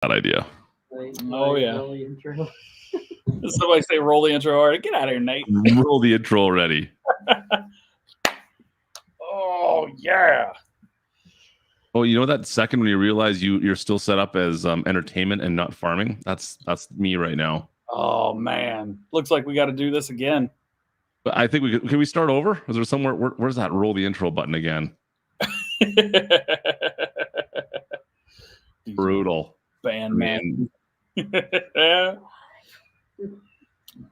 That idea. Oh, yeah. Somebody say roll the intro already. Get out of here, Nate. Roll the intro already. Oh, yeah. Oh, you know that second when you realize you're still set up as entertainment and not farming? That's me right now. Oh, man. Looks like we got to do this again. But I think can we start over? Is there somewhere, where's that roll the intro button again? Brutal. Band man. There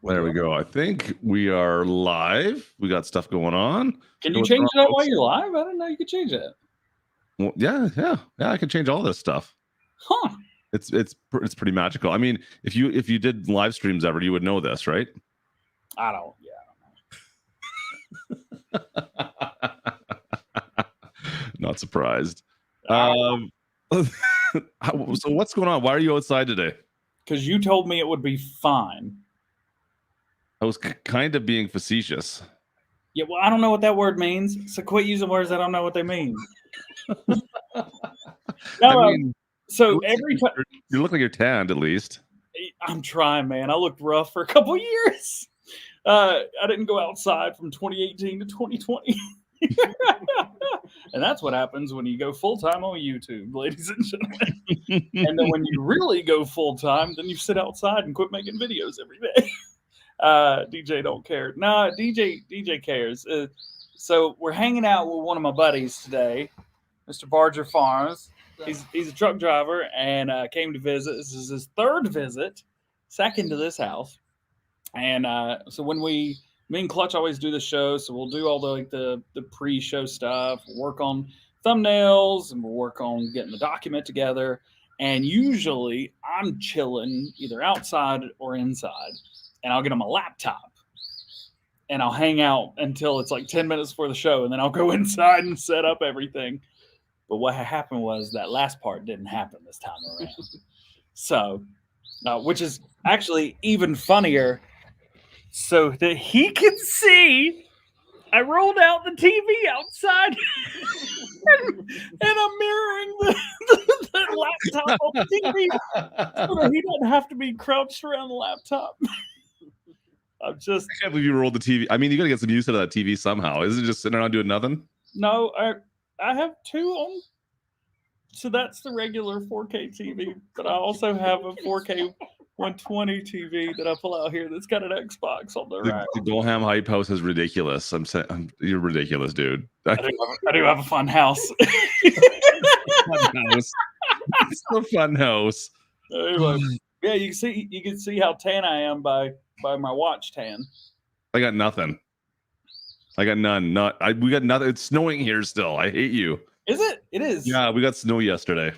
we go. I think we are live. We got stuff going on. Can you change that while you're live? I didn't know you could change that. Well, yeah. I can change all this stuff. Huh. It's pretty magical. I mean, if you did live streams ever, you would know this, right? I don't know. Not surprised. So what's going on? Why are you outside today? Because you told me it would be fine. I was kind of being facetious. Yeah, well, I don't know what that word means, so quit using words I don't know what they mean. No, I mean, so every time you look like you're tanned, at least. I'm trying, man. I looked rough for a couple of years. I didn't go outside from 2018 to 2020. And that's what happens when you go full-time on YouTube, ladies and gentlemen. And then when you really go full-time, then you sit outside and quit making videos every day. DJ don't care. No, DJ cares. So we're hanging out with one of my buddies today, Mr. Barger Farms. He's a truck driver and came to visit. This is his third visit, second to this house. And so when me and Clutch always do the show, so we'll do all the pre-show stuff, work on thumbnails, and we'll work on getting the document together. And usually I'm chilling either outside or inside, and I'll get on my laptop and I'll hang out until it's like 10 minutes before the show, and then I'll go inside and set up everything. But what happened was that last part didn't happen this time around. So, which is actually even funnier. So that he can see, I rolled out the TV outside and I'm mirroring the laptop on the TV so that he doesn't have to be crouched around the laptop. I can't believe you rolled the TV. I mean, you got to get some use out of that TV somehow. Is it just sitting around doing nothing? No, I have two on. So that's the regular 4K TV, but I also have a 4K 120 TV that I pull out here that's got an Xbox on the right. The Golham Hype House is ridiculous. You're ridiculous, dude. I do have a fun house. Fun house. It's a fun house. Anyway, yeah, you can see how tan I am by my watch tan. I got nothing. I got none. We got nothing. It's snowing here still. I hate you. Is it? It is. Yeah, we got snow yesterday.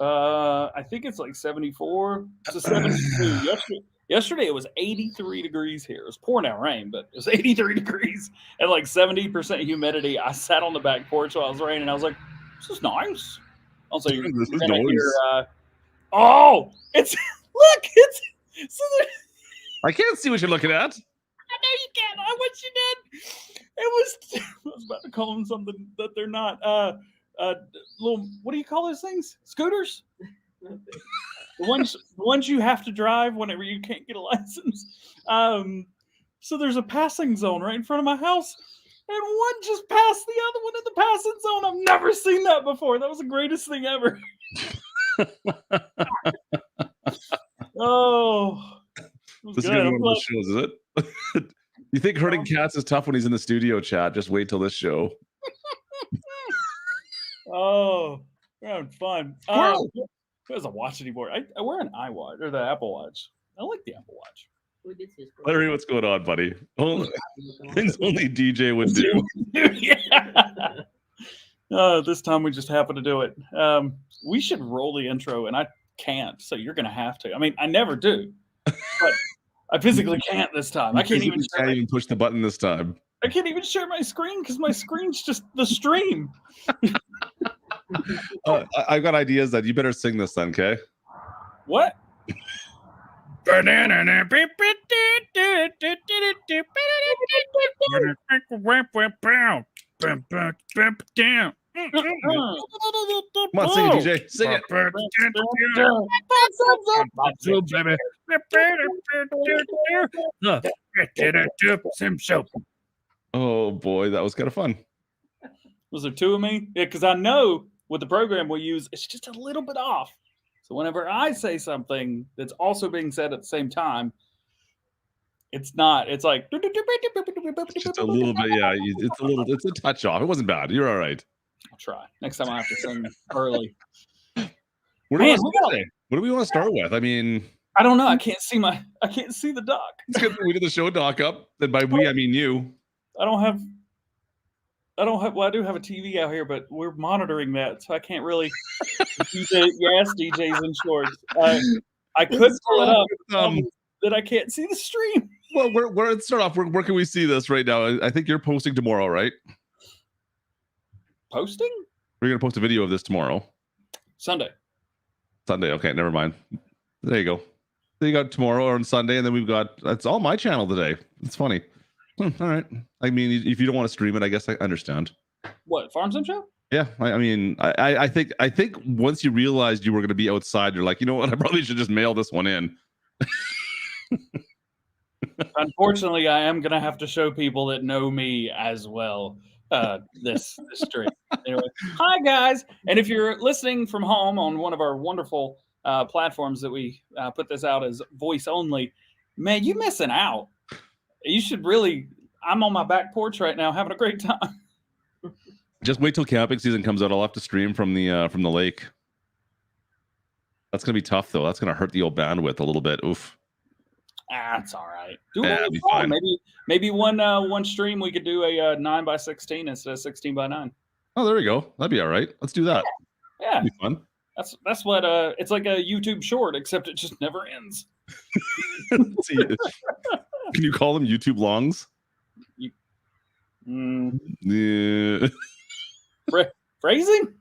I think it's like 74 to 72. Yesterday it was 83 degrees here. It was pouring out rain, but it was 83 degrees and like 70% humidity. I sat on the back porch while it was raining. I was like, "This is nice." Also, you're gonna hear. It's look. It's so. I can't see what you're looking at. I know you can't. I wish you did. I was about to call them something that they're not. Little, what do you call those things? Scooters? the ones you have to drive whenever you can't get a license. So there's a passing zone right in front of my house, and one just passed the other one in the passing zone. I've never seen that before. That was the greatest thing ever. Oh. This is gonna be one of the shows, is it? You think herding cats is tough when he's in the studio chat? Just wait till this show. Oh, we're having fun. Who doesn't watch anymore? I wear an iWatch or the Apple Watch. I like the Apple Watch. Larry, what's going on, buddy? Things only DJ would do. Yeah. This time we just happened to do it. We should roll the intro, and I can't, so you're going to have to. I mean, I never do, but I physically can't this time. I can't even push the button this time. I can't even share my screen because my screen's just the stream. I've got ideas that you better sing this then, okay? What? Come on, sing it, DJ. Sing it. Oh boy, that was kind of fun. Was there two of me? Yeah, because I know with the program we use, it's just a little bit off. So whenever I say something that's also being said at the same time, it's not. It's like It's just a little bit, yeah. It's a touch off. It wasn't bad. You're all right. I'll try. Next time I have to sing early. What do we want to start with? I mean, I don't know. I can't see the doc. it's good that we did the show doc up. And by we, I mean you. I don't have. Well, I do have a TV out here, but we're monitoring that, so I can't really. DJ's in shorts. I could pull it up. That I can't see the stream. Well, let's start off. Where can we see this right now? I think you're posting tomorrow, right? Posting? We're gonna post a video of this tomorrow. Sunday. Okay, never mind. There you go. Then you got tomorrow or on Sunday, and then that's all my channel today. It's funny. All right. I mean, if you don't want to stream it, I guess I understand. What, Farm Sim Show? Yeah, I mean, I think once you realized you were going to be outside, you're like, you know what? I probably should just mail this one in. Unfortunately, I am going to have to show people that know me as well this stream. Anyway, hi guys, and if you're listening from home on one of our wonderful platforms that we put this out as voice only, man, you missing out. You should really. I'm on my back porch right now, having a great time. Just wait till camping season comes out. I'll have to stream from the lake. That's gonna be tough though. That's gonna hurt the old bandwidth a little bit. Oof. It's all right. Do it be fine. Maybe one stream we could do a 9x16 instead of 16x9. Oh, there we go. That'd be all right. Let's do that. Yeah. That'd be fun. That's what it's like a YouTube short, except it just never ends. See, can you call them YouTube longs? Yeah. Phrasing?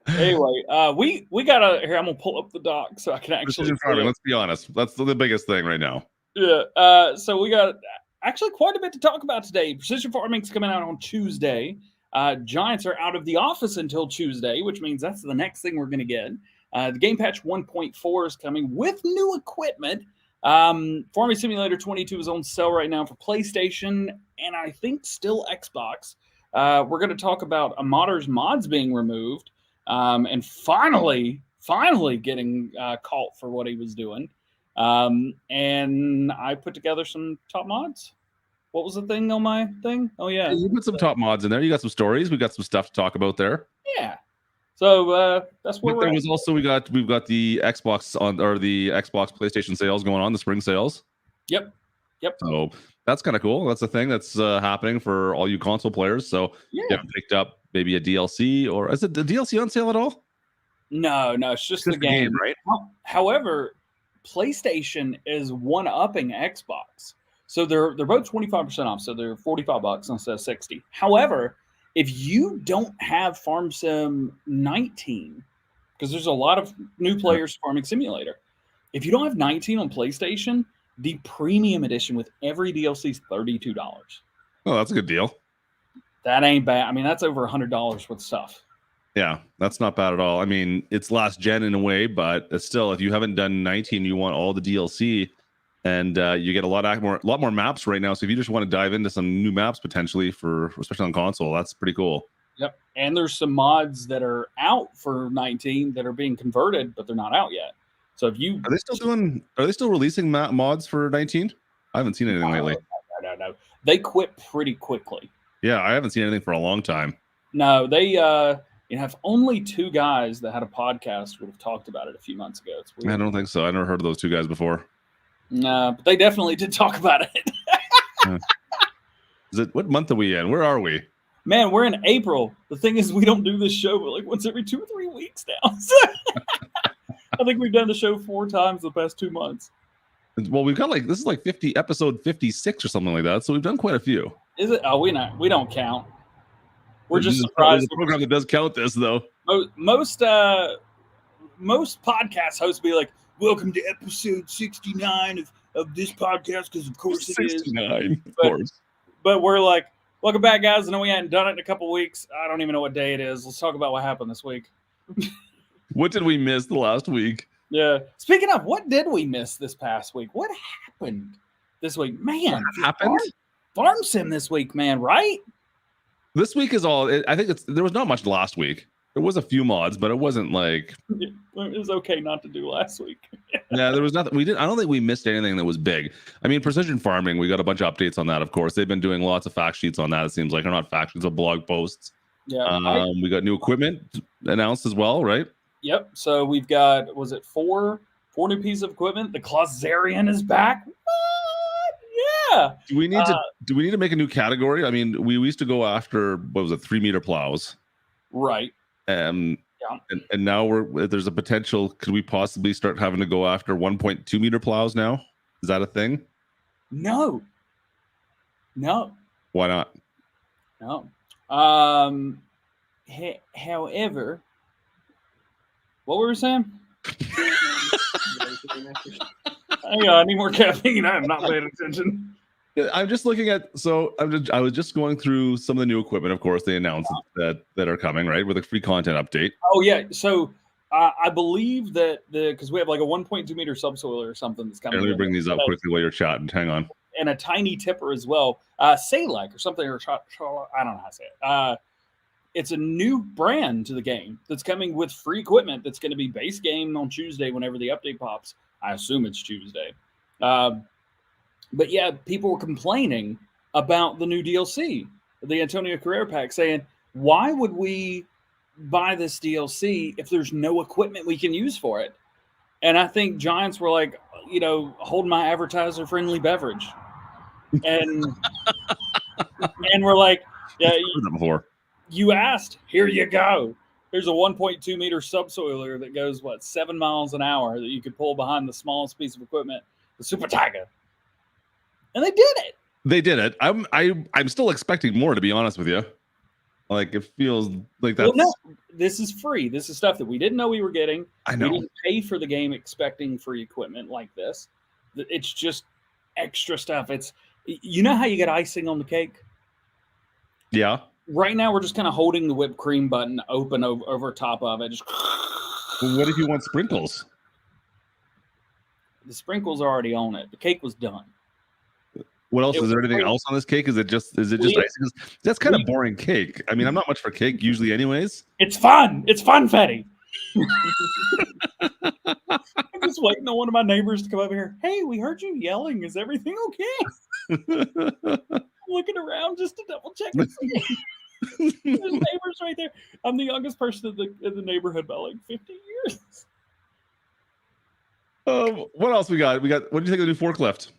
Anyway, we gotta here. I'm gonna pull up the doc so I can actually. Let's be honest. That's the biggest thing right now. Yeah. So we got actually quite a bit to talk about today. Precision farming's coming out on Tuesday. Giants are out of the office until Tuesday, which means that's the next thing we're gonna get. The Game Patch 1.4 is coming with new equipment. Farming Simulator 22 is on sale right now for PlayStation and I think still Xbox. We're going to talk about a modder's mods being removed and finally getting caught for what he was doing. And I put together some top mods. What was the thing on my thing? Oh, yeah. You put some top mods in there. You got some stories. We got some stuff to talk about there. Yeah. So that's where we're at. Also, we've got the Xbox the Xbox PlayStation sales going on, the spring sales. Yep. So that's kind of cool. That's a thing that's happening for all you console players. So you haven't picked up maybe a DLC, or is it the DLC on sale at all? No, it's just the game, right? However, PlayStation is one-upping Xbox. So they're both 25% off. So they're $45 instead of $60. However, if you don't have Farm Sim 19, because there's a lot of new players Farming Simulator, if you don't have 19 on PlayStation, the premium edition with every DLC is $32. Oh, that's a good deal. That ain't bad. I mean, that's over $100 worth of stuff. Yeah, that's not bad at all. I mean, it's last gen in a way, but it's still, if you haven't done 19, you want all the DLC, and you get a lot more maps right now. So if you just want to dive into some new maps potentially especially on console, that's pretty cool. Yep. And there's some mods that are out for 19 that are being converted, but they're not out yet. So if you are they still releasing mods for 19? I haven't seen anything lately. No. They quit pretty quickly. Yeah, I haven't seen anything for a long time. No, they have only two guys that had a podcast would have talked about it a few months ago. It's weird. I don't think so. I never heard of those two guys before. No, but they definitely did talk about it. What month are we in? Where are we? Man, we're in April. The thing is, we don't do this show but like once every 2 or 3 weeks now. I think we've done the show 4 times the past 2 months. Well, we've got this is like episode 56 or something like that. So we've done quite a few. Is it? Oh, we don't count. We're just surprised. There's a program that does count this though. Most podcast hosts be like, "Welcome to episode 69 of this podcast," because of course 69, of course. But we're like, Welcome back, guys. I know we hadn't done it in a couple weeks. I don't even know what day it is. Let's talk about what happened this week. What did we miss the last week? Yeah. Speaking of, what did we miss this past week? What happened this week? Man, What happened? Farm Sim this week, man, right? This week is all. I think there was not much last week. There was a few mods, but it wasn't like. It was okay not to do last week. Yeah, there was nothing. We didn't. I don't think we missed anything that was big. I mean, precision farming. We got a bunch of updates on that. Of course, they've been doing lots of fact sheets on that. It seems like, or not fact sheets, but blog posts. Yeah. We got new equipment announced as well, right? Yep. So we've got, was it four new pieces of equipment? The Clausarian is back. What? Yeah. Do we need to make a new category? I mean, we used to go after, what was it, 3-meter plows, right? And now there's a potential. Could we possibly start having to go after 1.2-meter plows now? Is that a thing? No. Why not? No. However, what were we saying? Hang on, I need more caffeine. I'm not paying attention. I'm just looking at. I was just going through some of the new equipment. Of course, they announced that are coming, right, with a free content update. Oh yeah. So I believe that because we have like a 1.2-meter subsoiler or something that's coming. Here, let me bring these up quickly while you're chatting. Hang on. And a tiny tipper as well. Salek or something, or I don't know how to say it. It's a new brand to the game that's coming with free equipment that's going to be base game on Tuesday whenever the update pops. I assume it's Tuesday. But yeah, people were complaining about the new DLC, the Antonio Carrera pack, saying, why would we buy this DLC if there's no equipment we can use for it? And I think Giants were like, hold my advertiser-friendly beverage. And we're like, yeah, you asked, here you go. Here's a 1.2-meter subsoiler that goes, 7 miles an hour that you could pull behind the smallest piece of equipment, the Super Tiger. And they did it. They did it. I'm still expecting more, to be honest with you. Like, it feels like that's. Well, no, this is free. This is stuff that we didn't know we were getting. I know. We didn't pay for the game expecting free equipment like this. It's just extra stuff. It's, how you get icing on the cake? Yeah. Right now, we're just kind of holding the whipped cream button open over top of it. Just... Well, what if you want sprinkles? The sprinkles are already on it. The cake was done. What else? Is there anything else on this cake? Is it just icing? That's kind of boring cake. I mean, I'm not much for cake usually anyways. It's fun. It's funfetti. I'm just waiting on one of my neighbors to come over here. Hey, we heard you yelling. Is everything okay? I'm looking around just to double check. There's neighbors right there. I'm the youngest person in the neighborhood by like 50 years. What else we got? What do you think of the new forklift?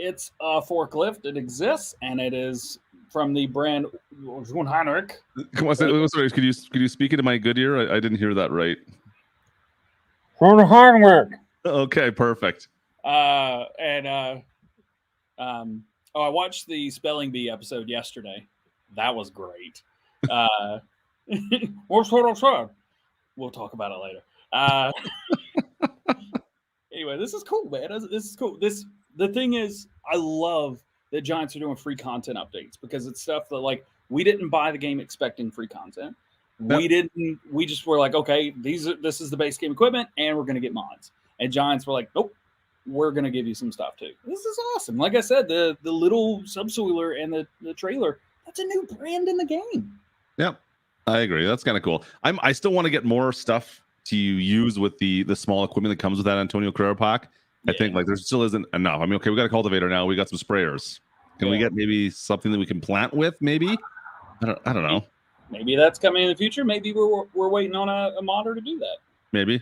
It's a forklift. It exists, and it is from the brand Heinrich. Come on, sorry, could you speak into my good ear? I didn't hear that right. Heinrich. Okay, perfect. I watched the Spelling Bee episode yesterday. That was great. What's what I said? We'll talk about it later. Anyway, this is cool, man. This is cool. The thing is, I love that Giants are doing free content updates because it's stuff that we didn't buy the game expecting free content. Yep. We just were like, okay, this is the base game equipment and we're going to get mods. And Giants were like, nope, we're going to give you some stuff too. This is awesome. Like I said, the little subsoiler and the trailer, that's a new brand in the game. Yep. I agree. That's kind of cool. I still want to get more stuff to use with the small equipment that comes with that Antonio Carrera pack. I think there still isn't enough. I mean, okay, we got a cultivator now. We got some sprayers. Can we get maybe something that we can plant with? Maybe I don't know. Maybe that's coming in the future. Maybe we're waiting on a modder to do that. Maybe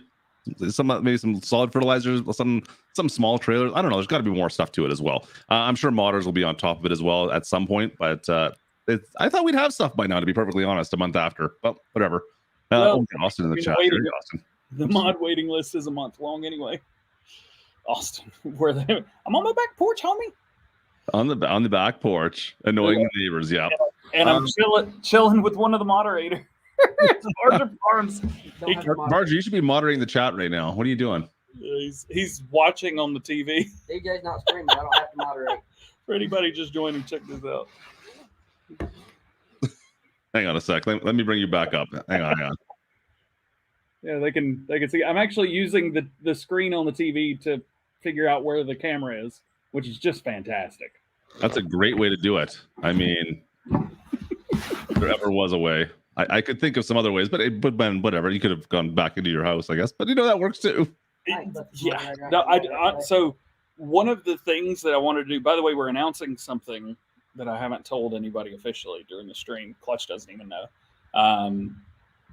some solid fertilizers, some small trailers. I don't know. There's got to be more stuff to it as well. I'm sure modders will be on top of it as well at some point. But I thought we'd have stuff by now, to be perfectly honest, a month after. But whatever. Austin in the chat. Austin. The mod waiting list is a month long anyway. Austin, I'm on my back porch, homie. On the back porch, annoying the neighbors. Yeah, and I'm chilling with one of the moderators. Marge, you should be moderating the chat right now. What are you doing? He's watching on the TV. DJ's not streaming. I don't have to moderate. For anybody just joining, check this out. Hang on a sec. Let me bring you back up. Hang on. Yeah, they can see. I'm actually using the screen on the TV to figure out where the camera is, which is just fantastic. That's a great way to do it. I mean, there ever was a way. I could think of some other ways, but Ben, whatever. You could have gone back into your house, I guess. But that works too. Yeah. No, so one of the things that I wanted to do, by the way, we're announcing something that I haven't told anybody officially during the stream. Clutch doesn't even know.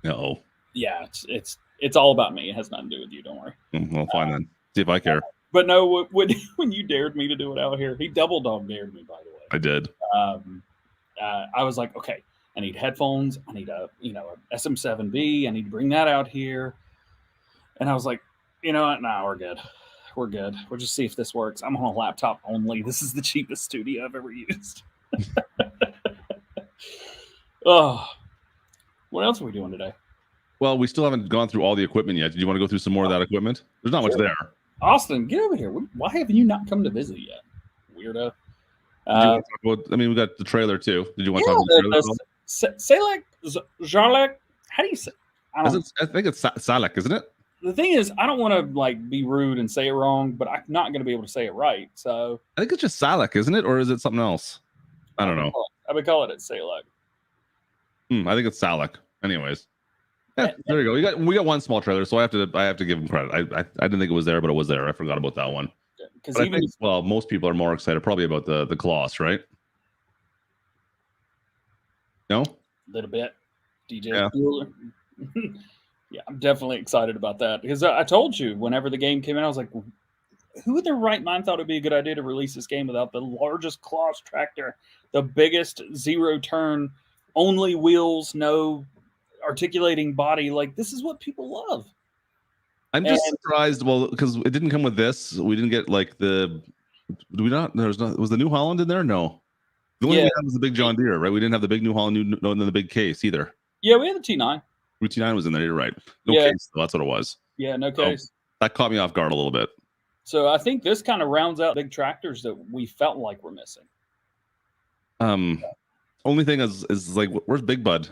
No. Yeah, it's all about me. It has nothing to do with you. Don't worry. Well, fine then. See if I care. But no, when you dared me to do it out here, he double dog dared me. By the way, I did. I was like, okay, I need headphones. I need a SM7B. I need to bring that out here. And I was like, you know what? Nah, we're good. We're good. We'll just see if this works. I'm on a laptop only. This is the cheapest studio I've ever used. Oh, what else are we doing today? Well, we still haven't gone through all the equipment yet. Did you want to go through some more of that equipment? There's not much there. Austin, get over here. Why haven't you not come to visit yet, weirdo? We got the trailer too. Did you want to talk about the trailer? Jarlek. How do you say? I think it's Salek, isn't it? The thing is, I don't want to be rude and say it wrong, but I'm not going to be able to say it right. So I think it's just Salek, isn't it, or is it something else? I don't know. I would call it Salek. I think it's Salek. Anyways, yeah, there you go. We got one small trailer, so I have to give him credit. I didn't think it was there, but it was there. I forgot about that one. Because most people are more excited probably about the Colossus, right? No, a little bit. DJ Bueller. Yeah, I'm definitely excited about that because I told you whenever the game came in, I was like, who in their right mind thought it'd be a good idea to release this game without the largest Colossus tractor, the biggest zero turn, only wheels, no articulating body? Like, this is what people love. I'm just surprised. Well, because it didn't come with this. We didn't get was the New Holland in there? No. The only thing we had was the big John Deere, right? We didn't have the big New Holland, no, the big case either. Yeah, we had the T9. T9 was in there. You're right. No case. So that's what it was. Yeah, no case. That caught me off guard a little bit. So I think this kind of rounds out big tractors that we felt like were missing. Only thing is like, where's Big Bud?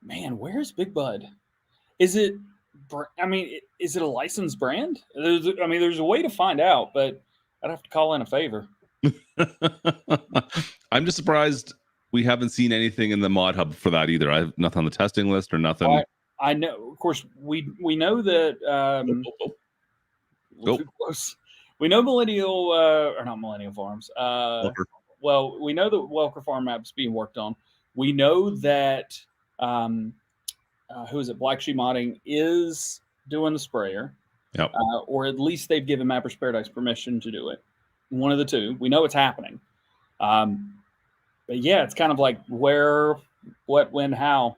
Man, where's Big Bud? Is it a licensed brand? There's a way to find out, but I'd have to call in a favor. I'm just surprised we haven't seen anything in the mod hub for that either. I have nothing on the testing list or nothing. I know, of course, we know that too close. We know Millennial Farms. Well, we know that Welker Farm map's being worked on. We know that Black Sheep Modding is doing the sprayer. Yep. Or at least they've given Mappers Paradise permission to do it. One of the two. We know it's happening. But yeah, it's kind of like where, what, when, how.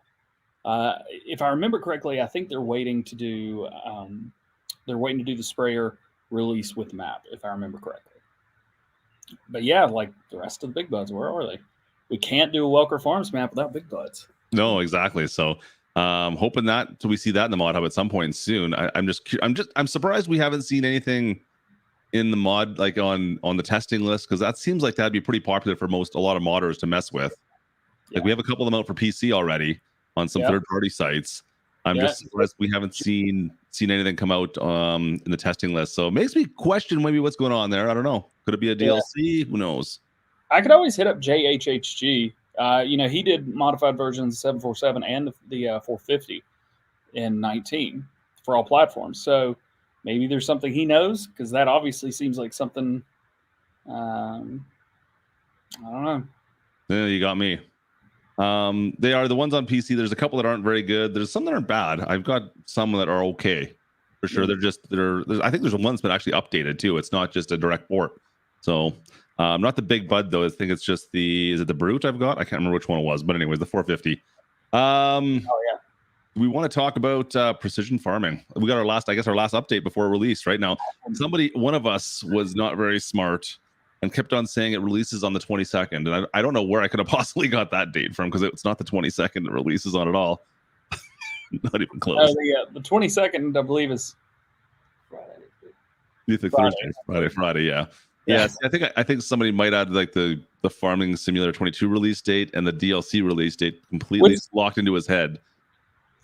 If I remember correctly, I think they're waiting to do the sprayer release with the map, if I remember correctly. But yeah, like the rest of the Big Buds, where are they? We can't do a Welker Farms map without Big Buds. No, exactly. So hoping that we see that in the mod hub at some point soon. I'm surprised we haven't seen anything in the mod, like on the testing list, because that seems like that'd be pretty popular for a lot of modders to mess with. Like we have a couple of them out for PC already on some third-party sites. I'm just surprised we haven't seen anything come out in the testing list. So it makes me question maybe what's going on there. I don't know. Could it be a DLC? Who knows? I could always hit up JHHG. He did modified versions of 747 and the 450 in 19 for all platforms. So maybe there's something he knows, because that obviously seems like something. I don't know. Yeah, you got me. They are the ones on PC. There's a couple that aren't very good. There's some that aren't bad. I've got some that are okay for sure. I think there's one that's been actually updated too. It's not just a direct port. So not the Big Bud though. I think it's just is it the Brute I've got? I can't remember which one it was, but anyways, the 450. We want to talk about precision farming. We got our last update before release right now. One of us was not very smart and kept on saying it releases on the 22nd. And I don't know where I could have possibly got that date from, because it's not the 22nd it releases on at all. Not even close. The 22nd, I believe, is Friday. You think Thursday, Friday, yeah. Yes, I think somebody might add like the Farming Simulator 22 release date and the DLC release date completely locked into his head.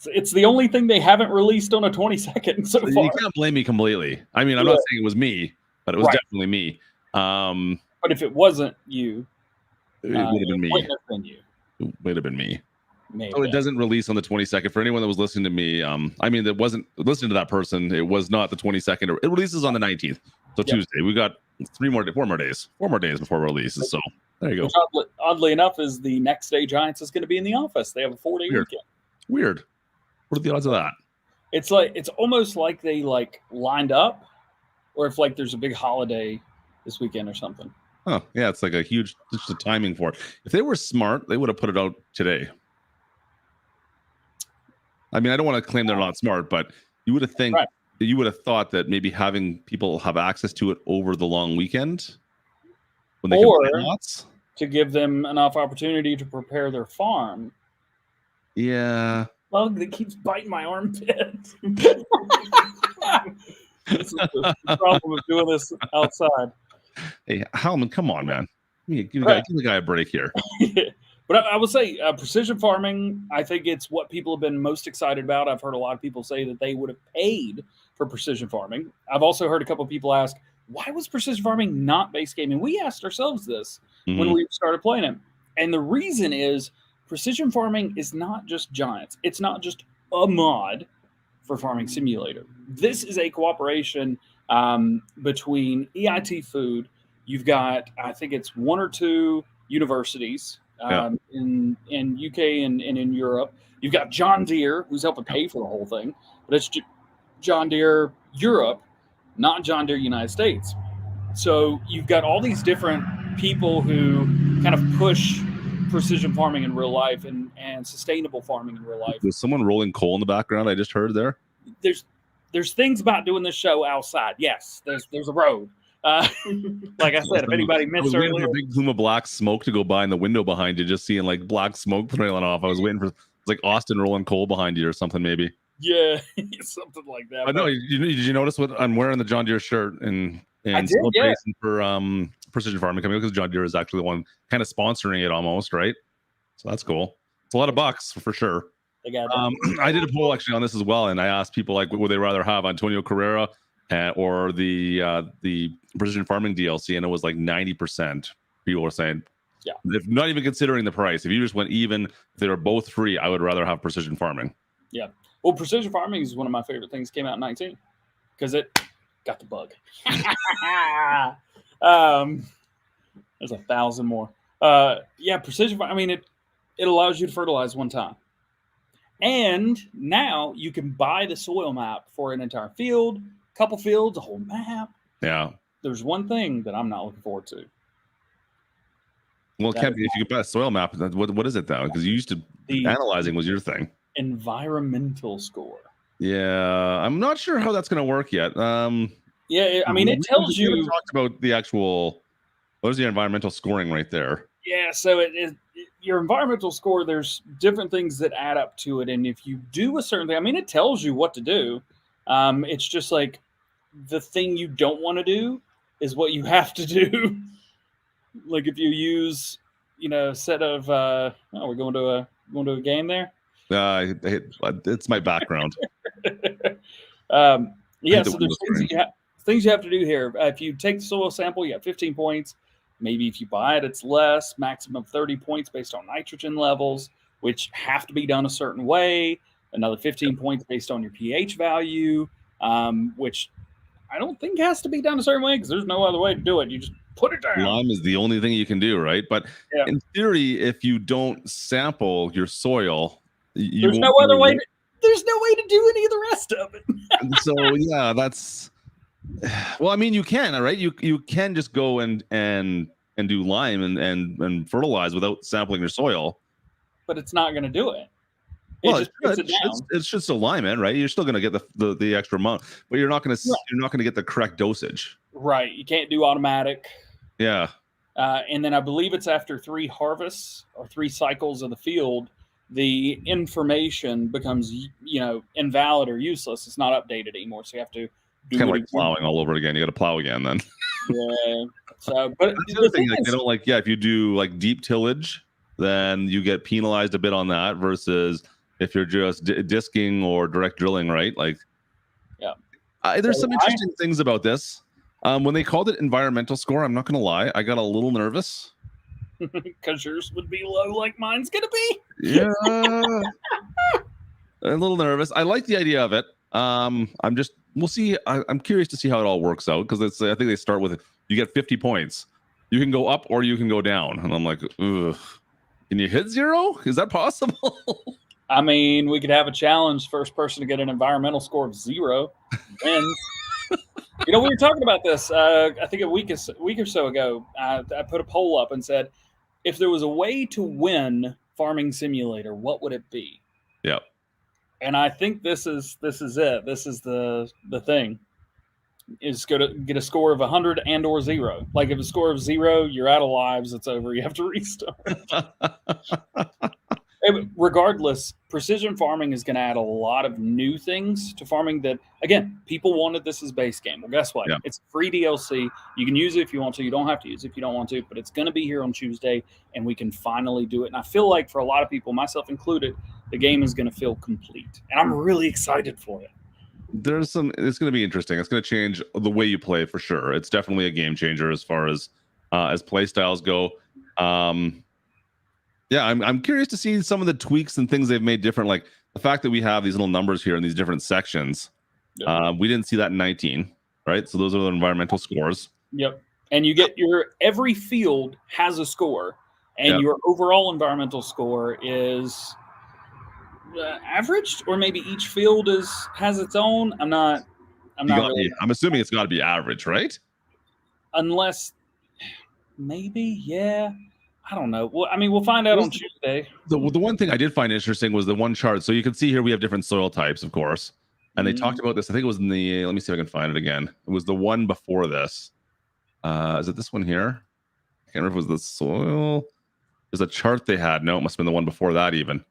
It's the only thing they haven't released on a 22nd so far. You can't blame me completely. I mean, I'm not saying it was me, but it was definitely me. But if it wasn't you, it would have been me. Wouldn't have been you. It would have been me. Maybe. So it doesn't release on the 22nd. For anyone that was listening to me, I mean, that wasn't listening to that person. It was not the 22nd. It releases on the 19th. So Tuesday. We got 4 more days before it releases. So there you go. Which oddly enough, is the next day Giants is going to be in the office. They have a 4-day weekend. Weird. What are the odds of that? It's almost like they lined up, or if there's a big holiday this weekend or something. Oh yeah, it's like just the timing for it. If they were smart, they would have put it out today. I mean, I don't want to claim they're not smart, but you would have thought that maybe having people have access to it over the long weekend when they can buy lots, to give them enough opportunity to prepare their farm. Yeah. Bug that keeps biting my armpit. This is the problem with doing this outside. Hey, Hellman, come on, man. Give the guy a break here. But I would say precision farming, I think it's what people have been most excited about. I've heard a lot of people say that they would have paid for precision farming. I've also heard a couple of people ask, why was precision farming not base gaming? We asked ourselves this when we started playing it. And the reason is precision farming is not just Giants. It's not just a mod for Farming Simulator. This is a cooperation between EIT Food. You've got, I think it's 1 or 2 universities in UK and in Europe. You've got John Deere, who's helping pay for the whole thing, but it's John Deere Europe, not John Deere United States. So you've got all these different people who kind of push precision farming in real life and sustainable farming in real life. Was someone rolling coal in the background I just heard there? There's things about doing this show outside. Yes, there's a road. Like I said, if anybody missed earlier, a big plume of black smoke to go by in the window behind you, just seeing like black smoke trailing off. I was waiting for like Austin rolling coal behind you or something, maybe. Yeah, something like that. But no, did you notice what I'm wearing? The John Deere shirt and celebration for precision farming coming because John Deere is actually the one kind of sponsoring it almost, right? So that's cool. It's a lot of bucks for sure. I did a poll actually on this as well, and I asked people like, would they rather have Antonio Carrera or the precision farming DLC, and it was like 90% people were saying, if not even considering the price, if you just went even, if they were both free, I would rather have precision farming. Yeah, well, precision farming is one of my favorite things. Came out in 19 because it got the bug. There's 1,000 more. Precision. I mean, it allows you to fertilize one time. And now you can buy the soil map for an entire field, couple fields, a whole map. Yeah. There's one thing that I'm not looking forward to. Well, if you could buy a soil map, what is it though? Because you used to analyzing was your thing. Environmental score. Yeah, I'm not sure how that's going to work yet. I mean, it tells you. We talked about the actual. What is the environmental scoring right there? Yeah, so your environmental score, there's different things that add up to it. And if you do a certain thing, I mean, it tells you what to do. It's just like the thing you don't want to do is what you have to do. Like if you use, a set of, we're going to a game there. It's my background. So there's things you have to do here. If you take the soil sample, you have 15 points. Maybe if you buy it, it's less, maximum 30 points based on nitrogen levels, which have to be done a certain way. Another 15 points based on your pH value, which I don't think has to be done a certain way because there's no other way to do it. You just put it down. Lime is the only thing you can do, right? But in theory, if you don't sample your soil, there's no way to do any of the rest of it. So yeah, that's. Well, I mean, you can, right? You can just go and do lime and fertilize without sampling your soil, but it's not going to do it. It's just alignment, right? You're still going to get the extra amount, but you're not going to get the correct dosage. Right. You can't do automatic. Yeah. And then I believe it's after 3 harvests or 3 cycles of the field, the information becomes invalid or useless. It's not updated anymore, so you have to. Kind of like plowing all over again. You got to plow again then. Yeah. So, but That's the other the thing. thing Like, is, they don't like. Yeah, if you do like deep tillage, then you get penalized a bit on that. Versus if you're just disking or direct drilling, right? Like, yeah. there's So some interesting things about this. When they called it environmental score, I'm not gonna lie, I got a little nervous. Because yours would be low, like mine's gonna be. Yeah, a little nervous. I like the idea of it. We'll see. I'm curious to see how it all works out because I think they start with you get 50 points. You can go up or you can go down, and I'm like, ugh. Can you hit 0? Is that possible? I mean, we could have a challenge. First person to get an environmental score of 0 wins. We were talking about this. I think a week or so ago. I put a poll up and said, if there was a way to win Farming Simulator, what would it be? Yeah. And I think this is it. This is the thing. Is go to get a score of 100 and or 0. Like if a score of 0, you're out of lives. It's over. You have to restart. Regardless, precision farming is going to add a lot of new things to farming that, again, people wanted this as base game. Well, guess what? Yeah. It's free DLC. You can use it if you want to. You don't have to use it if you don't want to, but it's going to be here on Tuesday, and we can finally do it. And I feel like for a lot of people, myself included, the game is going to feel complete. And I'm really excited for it. It's going to be interesting. It's going to change the way you play for sure. It's definitely a game changer as far as play styles go. Yeah, I'm curious to see some of the tweaks and things they've made different, like the fact that we have these little numbers here in these different sections. Yep. We didn't see that in 19, right? So those are the environmental scores. Yep. And you get every field has a score, and Yep. your overall environmental score is averaged, or maybe each field has its own. I'm not really. I'm assuming it's got to be average, right? Unless maybe, yeah. I don't know. Well, I mean, we'll find out on Tuesday. The one thing I did find interesting was the one chart. So you can see here we have different soil types, of course. And they talked about this. I think it was in the, let me see if I can find it again. It was the one before this. Is it this one here? I can't remember if it was the soil. There's a chart they had. No, it must have been the one before that even.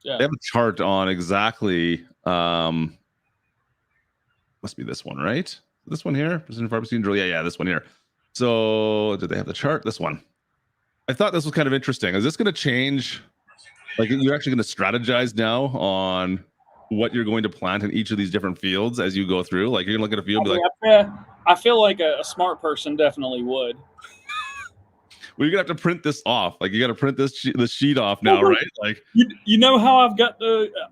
Yeah. They have a chart on exactly, must be this one, right? This one here? Precision farm drill. Yeah, this one here. So did they have the chart? This one. I thought this was kind of interesting. Is this going to change? Like, you're actually going to strategize now on what you're going to plant in each of these different fields as you go through? Like, you're going to look at a field and be like, I feel like a smart person definitely would. Well, you're going to have to print this off. Like, you got to print this sheet off now, right? Like, you know how I've got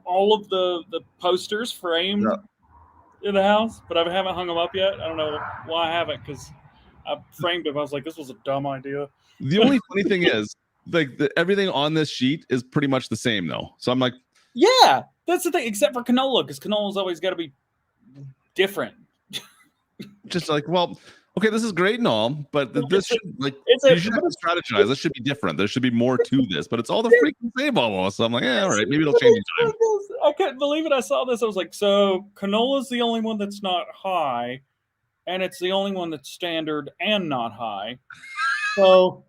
all of the posters framed in the house, but I haven't hung them up yet. I don't know why I haven't, because I framed them. I was like, this was a dumb idea. The only funny thing is, like, everything on this sheet is pretty much the same, though. So I'm like, yeah, that's the thing, except for canola, because canola's always got to be different. Just like, well, okay, this is great and all, but this should, like, you should have to strategize. This should be different. There should be more to this, but it's all the freaking same almost. So I'm like, yeah, all right, maybe it'll change in time. I couldn't believe it. I saw this. I was like, so canola's the only one that's not high, and it's the only one that's standard and not high. So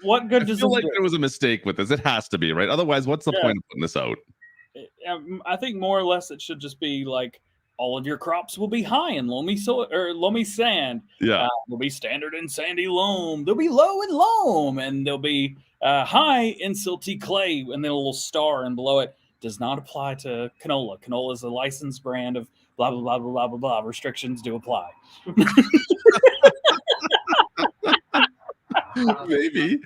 what good does I feel this like do? there was a mistake with this. It has to be, right? Otherwise, what's the point of putting this out? I think more or less it should just be like, all of your crops will be high in loamy soil or loamy sand. Yeah. They'll be standard in sandy loam. They'll be low in loam, and they'll be high in silty clay, and then a little star, and below it does not apply to canola. Canola is a licensed brand of blah blah blah blah blah blah blah. Restrictions do apply. Maybe.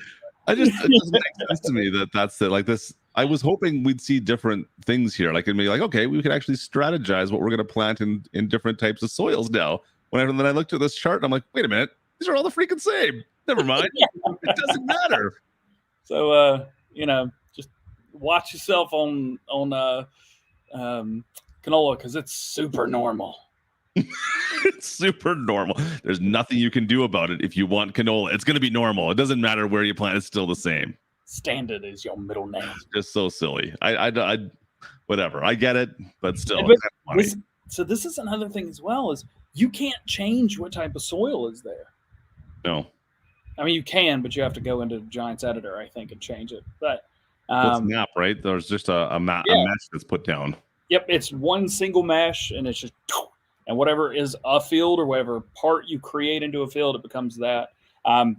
It doesn't make sense to me that's it. Like this, I was hoping we'd see different things here. Like, it'd be like, okay, we could actually strategize what we're going to plant in different types of soils now. Then I looked at this chart and I'm like, wait a minute, these are all the freaking same. Never mind. It doesn't matter. So, just watch yourself on canola, because it's super normal. It's super normal. There's nothing you can do about it if you want canola. It's going to be normal. It doesn't matter where you plant. It's still the same. Standard is your middle name. It's just so silly. I whatever. I get it, but still. So this is another thing as well, is you can't change what type of soil is there. No. I mean, you can, but you have to go into Giants Editor, I think, and change it. But it's map, right? There's just a mesh that's put down. Yep, it's one single mesh, and it's just and whatever is a field or whatever part you create into a field, it becomes that.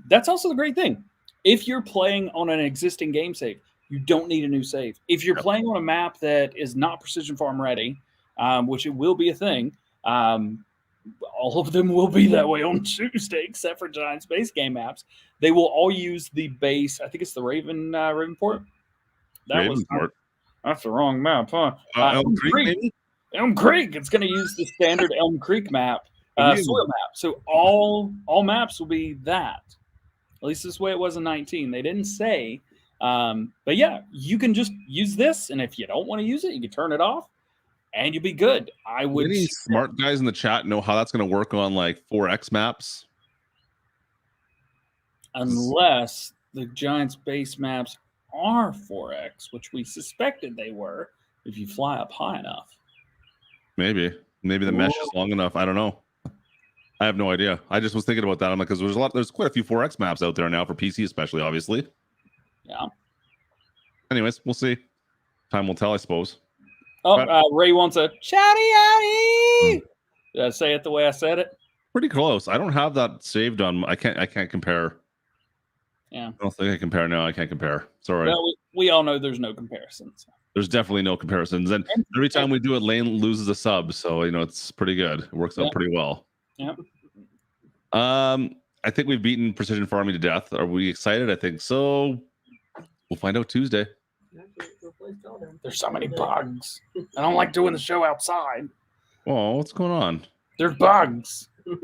That's also the great thing. If you're playing on an existing game save, you don't need a new save. If you're playing on a map that is not Precision Farm ready, which it will be a thing, all of them will be that way on Tuesday, except for Giant Space Game maps. They will all use the base. I think it's the Ravenport. That's the wrong map, huh? Elm Creek, maybe? Elm Creek. It's going to use the standard Elm Creek map, soil map. So all maps will be that. At least this way it was in 19. They didn't say, but yeah, you can just use this, and if you don't want to use it, you can turn it off, and you'll be good. I would. Any smart guys in the chat know how that's going to work on like 4X maps? Unless the Giants base maps are 4X, which we suspected they were, if you fly up high enough. Maybe the mesh is long enough. I don't know. I have no idea. I just was thinking about that. I'm like, because there's quite a few 4X maps out there now for PC, especially, obviously. Yeah. Anyways, we'll see. Time will tell, I suppose. Oh, Ray wants a shouty outy. Did I say it the way I said it? Pretty close. I don't have that saved on. I can't compare. Yeah. I don't think I compare now. I can't compare. Sorry. Well, we all know there's no comparisons. There's definitely no comparisons. And every time we do it, Lane loses a sub. So, it's pretty good. It works out pretty well. Yeah. I think we've beaten precision farming to death. Are we excited? I think so. We'll find out Tuesday. There's so many bugs. I don't like doing the show outside. Oh, what's going on? There's bugs. Do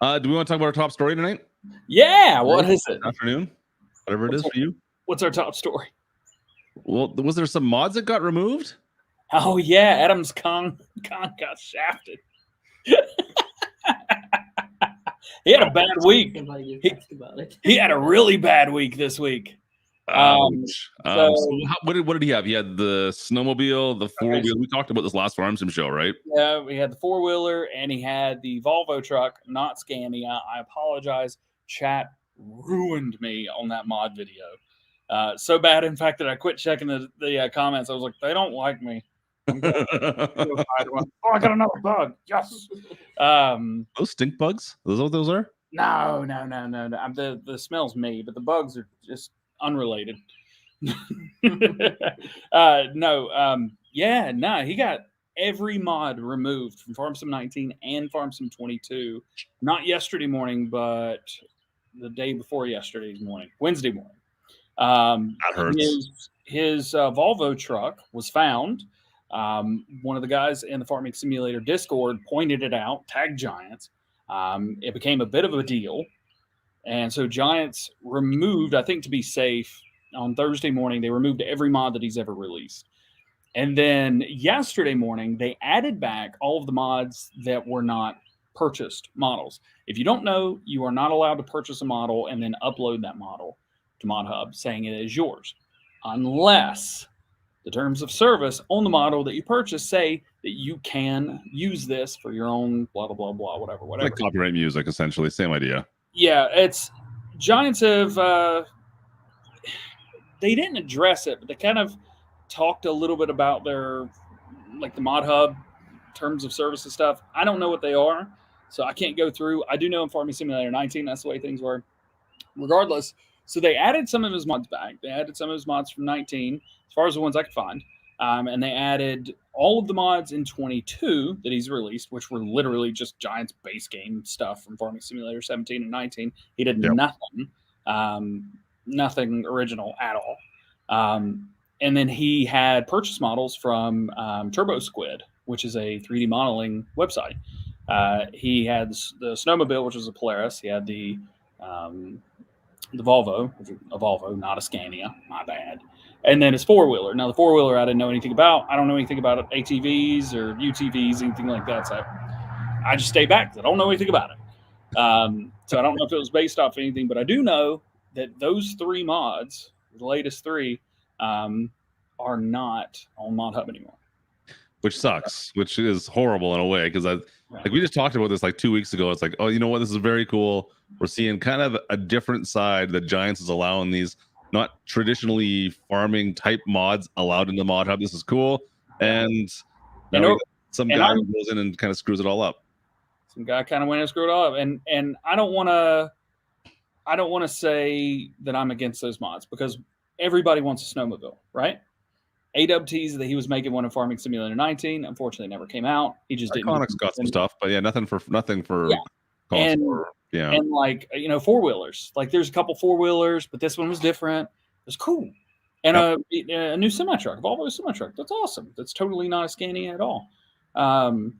we want to talk about our top story tonight? Yeah. What is it? Afternoon? Whatever it is for you. What's our top story? Well, was there some mods that got removed? Oh, yeah. Adam's Kong got shafted. He had a bad week. He had a really bad week this week. So what did he have? He had the snowmobile, the four-wheel. We talked about this last FarmSim show, right? Yeah, we had the four-wheeler, and he had the Volvo truck, not Scania. I apologize. Chat ruined me on that mod video. So bad, in fact, that I quit checking the comments. I was like, they don't like me. Oh, I got another bug. Yes. Those stink bugs? Those what those are? No. The smell's me, but the bugs are just unrelated. He got every mod removed from FarmSim 19 and FarmSim 22. Not yesterday morning, but the day before yesterday's morning, Wednesday morning. That hurts. His Volvo truck was found. One of the guys in the Farming Simulator Discord pointed it out, tagged Giants. It became a bit of a deal. And so Giants removed, I think to be safe, on Thursday morning, they removed every mod that he's ever released. And then yesterday morning, they added back all of the mods that were not purchased models. If you don't know, you are not allowed to purchase a model and then upload that model to ModHub saying it is yours, unless the terms of service on the model that you purchase say that you can use this for your own blah, blah, blah, blah, whatever. Like copyright music, essentially. Same idea. Yeah, Giants have, they didn't address it, but they kind of talked a little bit about their, like the ModHub terms of service and stuff. I don't know what they are, so I can't go through. I do know in Farming Simulator 19, that's the way things were. Regardless, so they added some of his mods back. They added some of his mods from 19, as far as the ones I could find. And they added all of the mods in 22 that he's released, which were literally just Giants base game stuff from Farming Simulator 17 and 19. He did nothing original at all. And then he had purchase models from Turbo Squid, which is a 3D modeling website. He had the snowmobile, which was a Polaris. He had the Volvo, a Volvo, not a Scania. My bad. And then his four-wheeler. Now, the four-wheeler I didn't know anything about. I don't know anything about ATVs or UTVs, anything like that. So I just stay back. I don't know anything about it. So I don't know if it was based off anything, but I do know that those three mods, the latest three, are not on ModHub anymore. Which sucks, which is horrible in a way, because we just talked about this like 2 weeks ago. It's like, oh, you know what? This is very cool. We're seeing kind of a different side that Giants is allowing these not traditionally farming type mods allowed in the mod hub. This is cool. And Now we got some and guy who goes in and kind of screws it all up. Some guy kind of went and screwed it all up, and I don't want to say that I'm against those mods because everybody wants a snowmobile, right? A-Dub teased that he was making one in Farming Simulator 19. Unfortunately, it never came out. He just didn't. Iconic's got some stuff, but yeah, nothing for Yeah. console. And like, you know, four-wheelers. Like there's a couple four-wheelers, but this one was different. It was cool. And a new semi-truck, Volvo semi-truck. That's awesome. That's totally not a Scania at all. But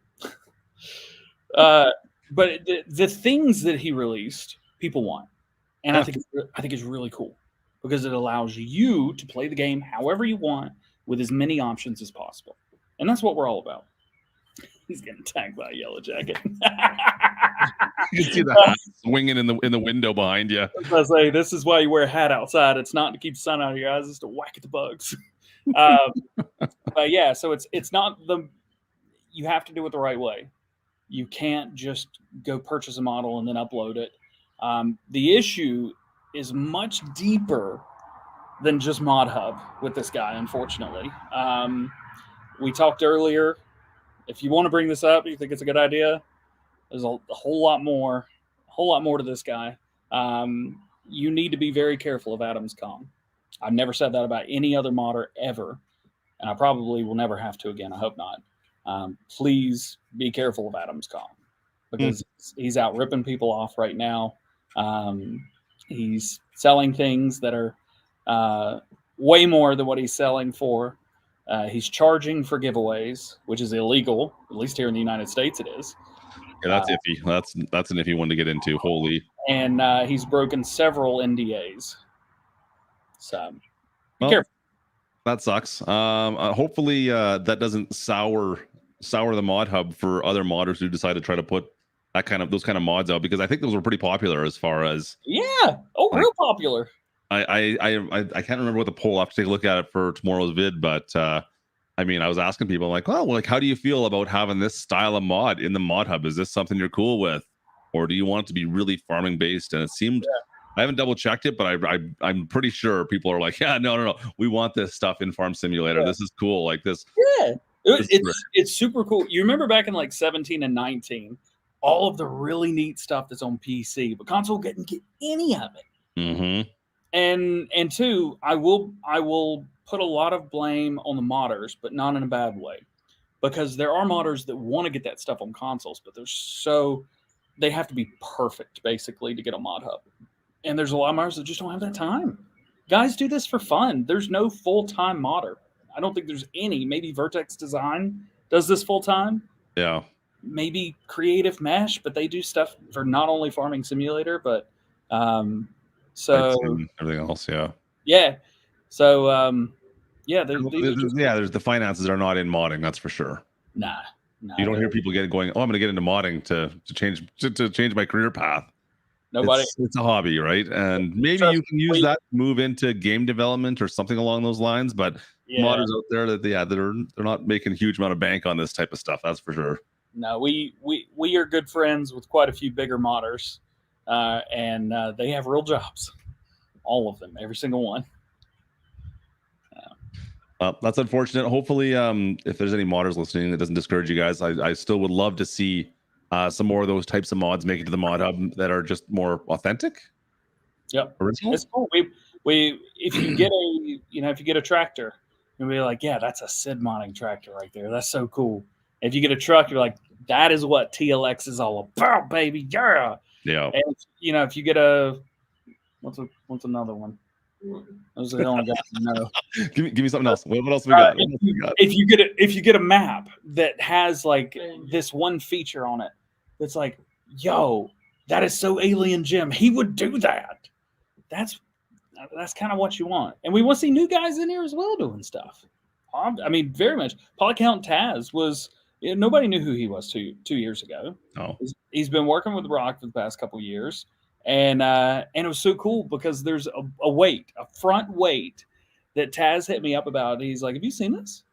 the things that he released, people want. And I think it's really cool because it allows you to play the game however you want with as many options as possible. And that's what we're all about. He's getting tagged by a yellow jacket. You can see the hat swinging in the window behind you. I was say, this is why you wear a hat outside. It's not to keep the sun out of your eyes. It's to whack at the bugs. But yeah, so it's not you have to do it the right way. You can't just go purchase a model and then upload it. The issue is much deeper than just Mod Hub with this guy, unfortunately. We talked earlier. If you want to bring this up, you think it's a good idea, there's a whole lot more to this guy. You need to be very careful of Adam's Kong. I've never said that about any other modder ever, and I probably will never have to again. I hope not. Please be careful of Adam's Kong because he's out ripping people off right now. He's selling things that are way more than what he's selling for. He's charging for giveaways, which is illegal, at least here in the United States it is. Yeah, that's iffy. That's an iffy one to get into. Holy. And he's broken several NDAs. So be careful. That sucks. Hopefully that doesn't sour the mod hub for other modders who decide to try to put those kind of mods out, because I think those were pretty popular as far as real popular. I can't remember what the poll. I'll have to take a look at it for tomorrow's vid, but I mean, I was asking people like, how do you feel about having this style of mod in the mod hub? Is this something you're cool with, or do you want it to be really farming based? And it seemed, I haven't double checked it, but I'm pretty sure people are like, no, we want this stuff in Farm Simulator. This is cool, like this. Yeah, it's super cool. You remember back in like 17 and 19, all of the really neat stuff that's on PC, but console didn't get any of it. Mm-hmm. And two, I will put a lot of blame on the modders, but not in a bad way, because there are modders that want to get that stuff on consoles, but they have to be perfect basically to get a mod hub. And there's a lot of modders that just don't have that time. Guys do this for fun. There's no full-time modder. I don't think there's any. Maybe Vertex Design does this full-time. Yeah. Maybe Creative Mesh, but they do stuff for not only Farming Simulator, but so everything else. Yeah. So there's the finances are not in modding, that's for sure. Nah. You don't hear people going, I'm going to get into modding to change my career path. Nobody. It's a hobby, right? And maybe you can use that to move into game development or something along those lines. But modders out there they're not making a huge amount of bank on this type of stuff. That's for sure. No, we are good friends with quite a few bigger modders, and they have real jobs. All of them, every single one. That's unfortunate. Hopefully, if there's any modders listening, it doesn't discourage you guys. I still would love to see some more of those types of mods make it to the mod hub that are just more authentic. Yep, original. It's cool. If you get a tractor, you'll be like, yeah, that's a Sid modding tractor right there. That's so cool. If you get a truck, you're like, that is what TLX is all about, baby. Yeah. Yeah. And if you get what's another one? Those are the only guys I know. give me something else. What else we got? If you get a map that has like this one feature on it, that's like, yo, that is so Alien Jim. He would do that. That's kind of what you want, and we want to see new guys in here as well doing stuff. I mean, very much. Polycount Taz was. Nobody knew who he was 2 years ago. Oh, he's been working with Rock for the past couple of years, and it was so cool because there's a front weight that Taz hit me up about. He's like, "Have you seen this?"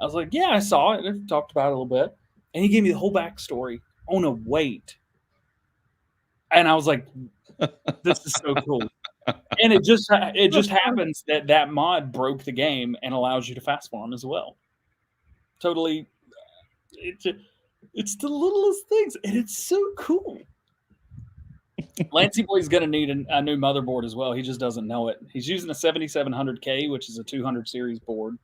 I was like, "Yeah, I saw it. I talked about it a little bit," and he gave me the whole backstory on a weight, and I was like, "This is so cool." And it just happens that mod broke the game and allows you to fast farm as well. Totally It's the littlest things, and it's so cool. Lancey Boy's going to need a new motherboard as well. He just doesn't know it. He's using a 7700K, which is a 200 series board.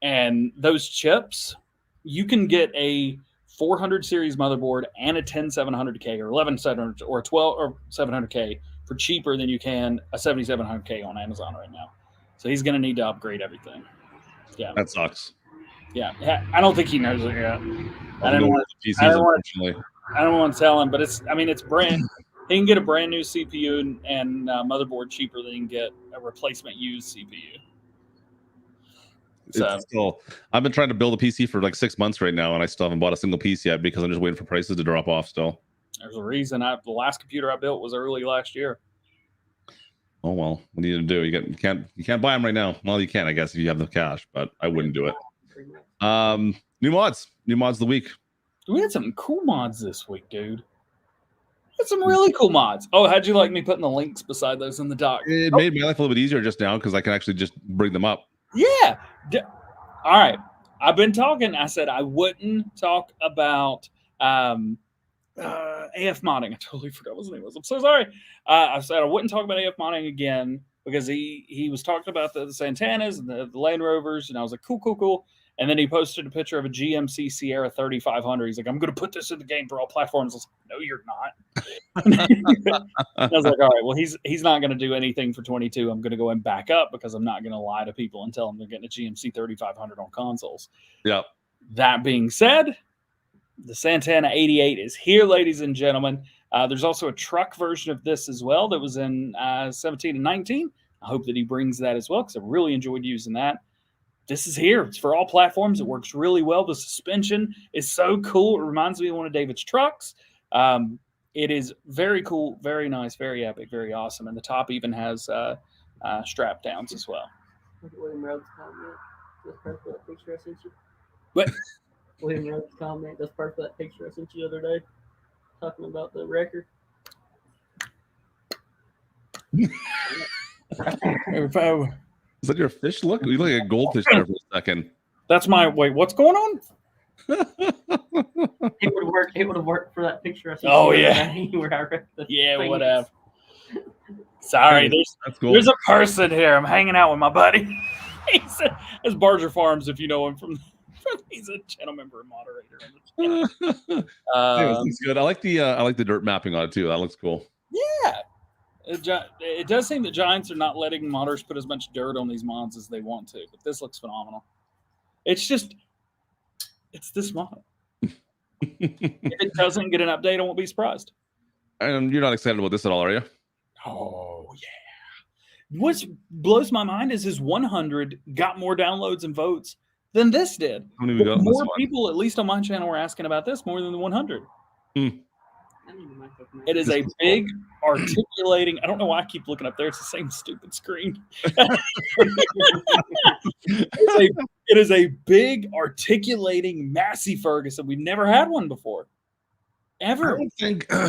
And those chips, you can get a 400 series motherboard and a 10700K or 11700 or a 12 or 700K for cheaper than you can a 7700K on Amazon right now. So he's going to need to upgrade everything. Yeah, That sucks. Yeah, I don't think he knows it yet. I don't want to tell him, but it's brand. He can get a brand new CPU and motherboard cheaper than he can get a replacement used CPU. So I've been trying to build a PC for like 6 months right now, and I still haven't bought a single piece yet because I'm just waiting for prices to drop off still. There's a reason. The last computer I built was early last year. Oh well, what do you do? You can't buy them right now. Well, you can, I guess, if you have the cash, but I wouldn't do it. New mods of the week. We had some cool mods this week, dude. We had some really cool mods. Oh, how'd you like me putting the links beside those in the doc? It made my life a little bit easier just now because I can actually just bring them up. Yeah. All right. I've been talking. I said I wouldn't talk about AF modding. I totally forgot what his name was. I'm so sorry. I said I wouldn't talk about AF modding again because he was talking about the Santanas and the Land Rovers, and I was like, cool. And then he posted a picture of a GMC Sierra 3500. He's like, I'm going to put this in the game for all platforms. I was like, no, you're not. I was like, all right, well, he's not going to do anything for 22. I'm going to go and back up because I'm not going to lie to people and tell them they're getting a GMC 3500 on consoles. Yep. That being said, the Santana 88 is here, ladies and gentlemen. There's also a truck version of this as well that was in 17 and 19. I hope that he brings that as well because I really enjoyed using that. This is here. It's for all platforms. It works really well. The suspension is so cool. It reminds me of one of David's trucks. It is very cool, very nice, very epic, very awesome. And the top even has strap downs as well. William Rhodes comment. That's part of that picture I sent you. What? William Rhodes comment. That's part of that picture I sent you the other day. Talking about the record. Is that your fish look? You look like a goldfish there for a second. That's my wait. What's going on? It would work. It would have worked for that picture. Oh yeah. Where I read the things. Whatever. Sorry, there's a person here. I'm hanging out with my buddy. It's Barger Farms, if you know him from. He's a channel member and moderator on the channel. This looks good. I like the dirt mapping on it too. That looks cool. Yeah. It does seem that Giants are not letting modders put as much dirt on these mods as they want to, but this looks phenomenal. It's this mod. If it doesn't get an update, I won't be surprised. And you're not excited about this at all, are you? Oh, yeah. What blows my mind is his 100 got more downloads and votes than this did. How many we got? More people, at least on my channel, were asking about this more than the 100. It is a big articulating. I don't know why I keep looking up there. It's the same stupid screen. It is a big articulating Massey Ferguson. We've never had one before. Ever. I'm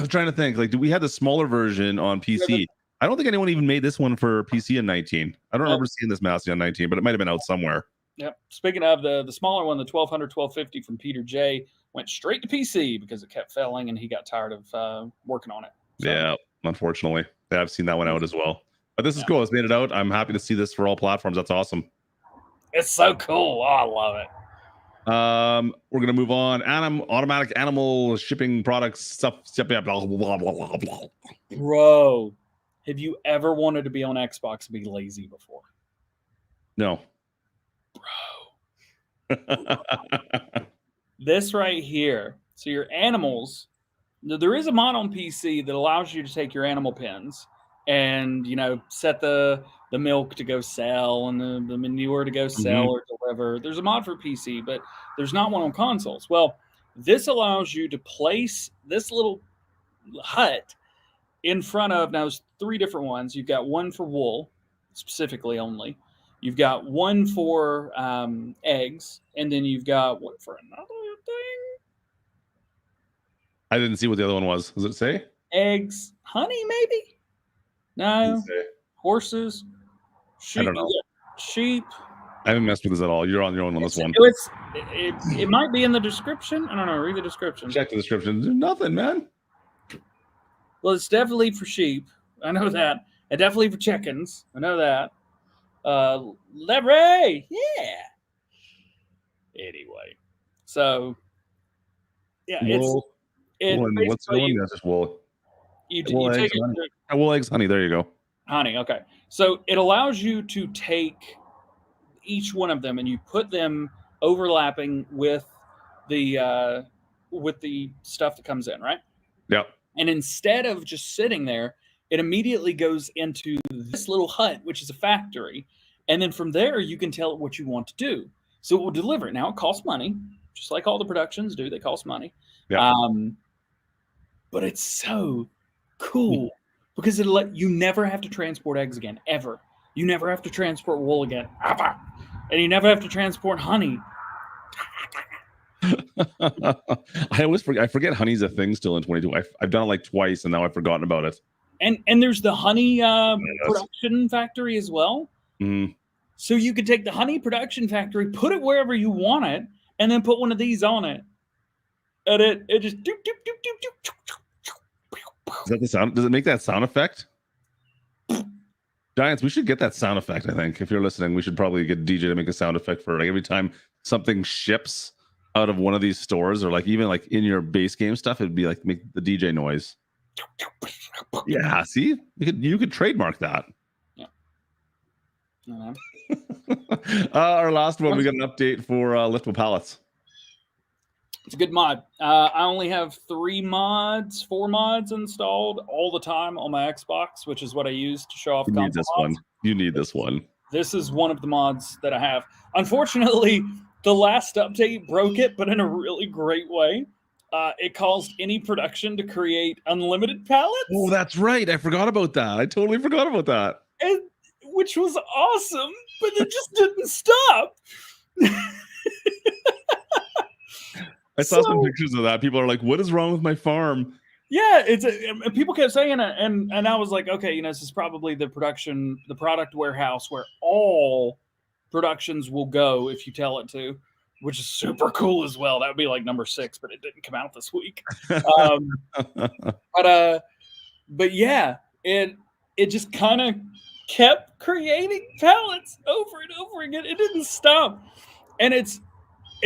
trying to think. Like, we had the smaller version on PC. I don't think anyone even made this one for PC in 19. I don't remember seeing this Massey on 19, but it might have been out somewhere. Yep. Speaking of the smaller one, the 1200, 1250 from Peter J. went straight to PC because it kept failing and he got tired of working on it. So. Yeah, unfortunately. Yeah, I've seen that one out as well. But this is cool. It's made it out. I'm happy to see this for all platforms. That's awesome. It's so cool. Oh, I love it. We're gonna move on. Automatic animal shipping products stuff. Blah, blah, blah, blah, blah. Bro, have you ever wanted to be on Xbox and be lazy before? No. Bro. This right here. So your animals, there is a mod on PC that allows you to take your animal pens and, set the milk to go sell and the manure to go sell or deliver. There's a mod for PC, but there's not one on consoles. Well, this allows you to place this little hut in front of, now there's 3 different ones. You've got one for wool, specifically only. You've got one for eggs, and then you've got one for another thing. I didn't see what the other one was. Does it say? Eggs, honey, maybe? No. Horses. Sheep. I don't know. Sheep. I haven't messed with this at all. You're on your own on this one. It might be in the description. I don't know. Read the description. Check the description. There's nothing, man. Well, it's definitely for sheep. I know that. And definitely for chickens. I know that. Lebre, yeah. Anyway, so yeah, Wool. What's the one? That's just wool. You Wool take eggs, wool eggs, honey. There you go. Honey. Okay, so it allows you to take each one of them and you put them overlapping with the stuff that comes in, right? Yep. And instead of just sitting there, it immediately goes into this little hut, which is a factory. And then from there, you can tell it what you want to do. So it will deliver it. Now, it costs money, just like all the productions do. They cost money. Yep. But it's so cool because it'll let you never have to transport eggs again, ever. You never have to transport wool again. And you never have to transport honey. I forget honey's a thing still in 22. I've done it like twice and now I've forgotten about it. And there's the honey production factory as well. Mm-hmm. So you could take the honey production factory, put it wherever you want it, and then put one of these on it. And it just doop, doop, doop, doop, doop. Is that the sound? Does it make that sound effect? Giants, we should get that sound effect, I think. If you're listening, we should probably get DJ to make a sound effect for like every time something ships out of one of these stores, or like even like in your base game stuff, it'd be like make the DJ noise. Yeah, see? You could trademark that. Yeah. Our last one, we got an update for liftable pallets. It's a good mod. I only have 4 mods installed all the time on my Xbox, which is what I use to show off. You need this one. You need this one. This is one of the mods that I have. Unfortunately, the last update broke it, but in a really great way. It caused any production to create unlimited pallets. Oh, that's right. I forgot about that. I totally forgot about that. Which was awesome, but it just didn't stop. I saw some pictures of that. People are like, "What is wrong with my farm?" Yeah, people kept saying it, and I was like, okay, this is probably the product warehouse where all productions will go if you tell it to, which is super cool as well. That would be like number 6, but it didn't come out this week. But yeah, it just kind of kept creating pallets over and over again. It didn't stop, and it's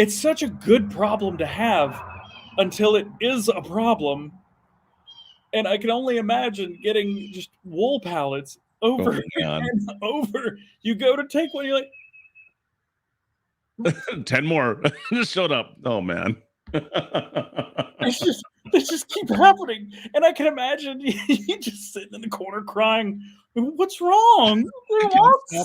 such a good problem to have until it is a problem. And I can only imagine getting just wool pallets over and over. You go to take one, you're like, 10 more just showed up. Oh man. They just keep happening. And I can imagine you just sitting in the corner crying, what's wrong? What's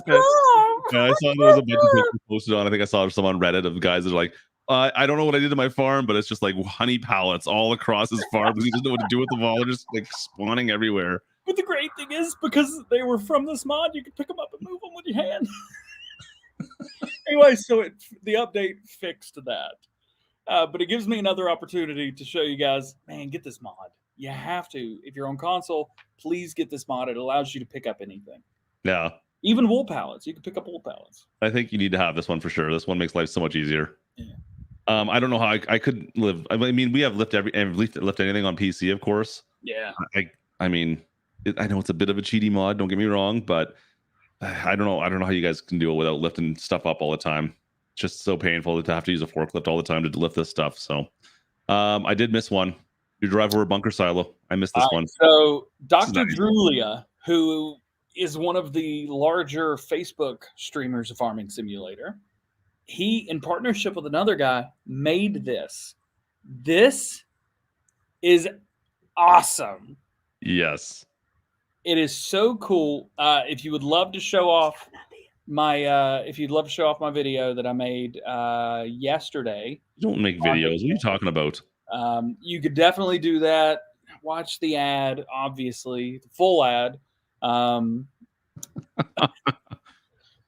wrong? Yeah, I saw there was a bunch of pictures posted on. I think I saw some on Reddit of guys that are like, I don't know what I did to my farm, but it's just like honey pallets all across his farm because he doesn't know what to do with them all. They're just like spawning everywhere. But the great thing is, because they were from this mod, you can pick them up and move them with your hand. Anyway, so the update fixed that. But it gives me another opportunity to show you guys, man, get this mod. You have to. If you're on console, please get this mod. It allows you to pick up anything. Yeah. Even wool pallets. You can pick up wool pallets. I think you need to have this one for sure. This one makes life so much easier. Yeah. I don't know how I could live. I mean, we have lift anything on PC, of course. Yeah. I mean, I know it's a bit of a cheaty mod. Don't get me wrong, but I don't know. I don't know how you guys can do it without lifting stuff up all the time. It's just so painful to have to use a forklift all the time to lift this stuff. So, I did miss one. Your drive over bunker silo. I missed this one. So, Dr. Julia, who is one of the larger Facebook streamers of Farming Simulator, he, in partnership with another guy, made this. This is awesome. Yes. It is so cool. If you would love to show off my video that I made yesterday. You don't make videos. What are you talking about? You could definitely do that. Watch the ad, obviously, the full ad. But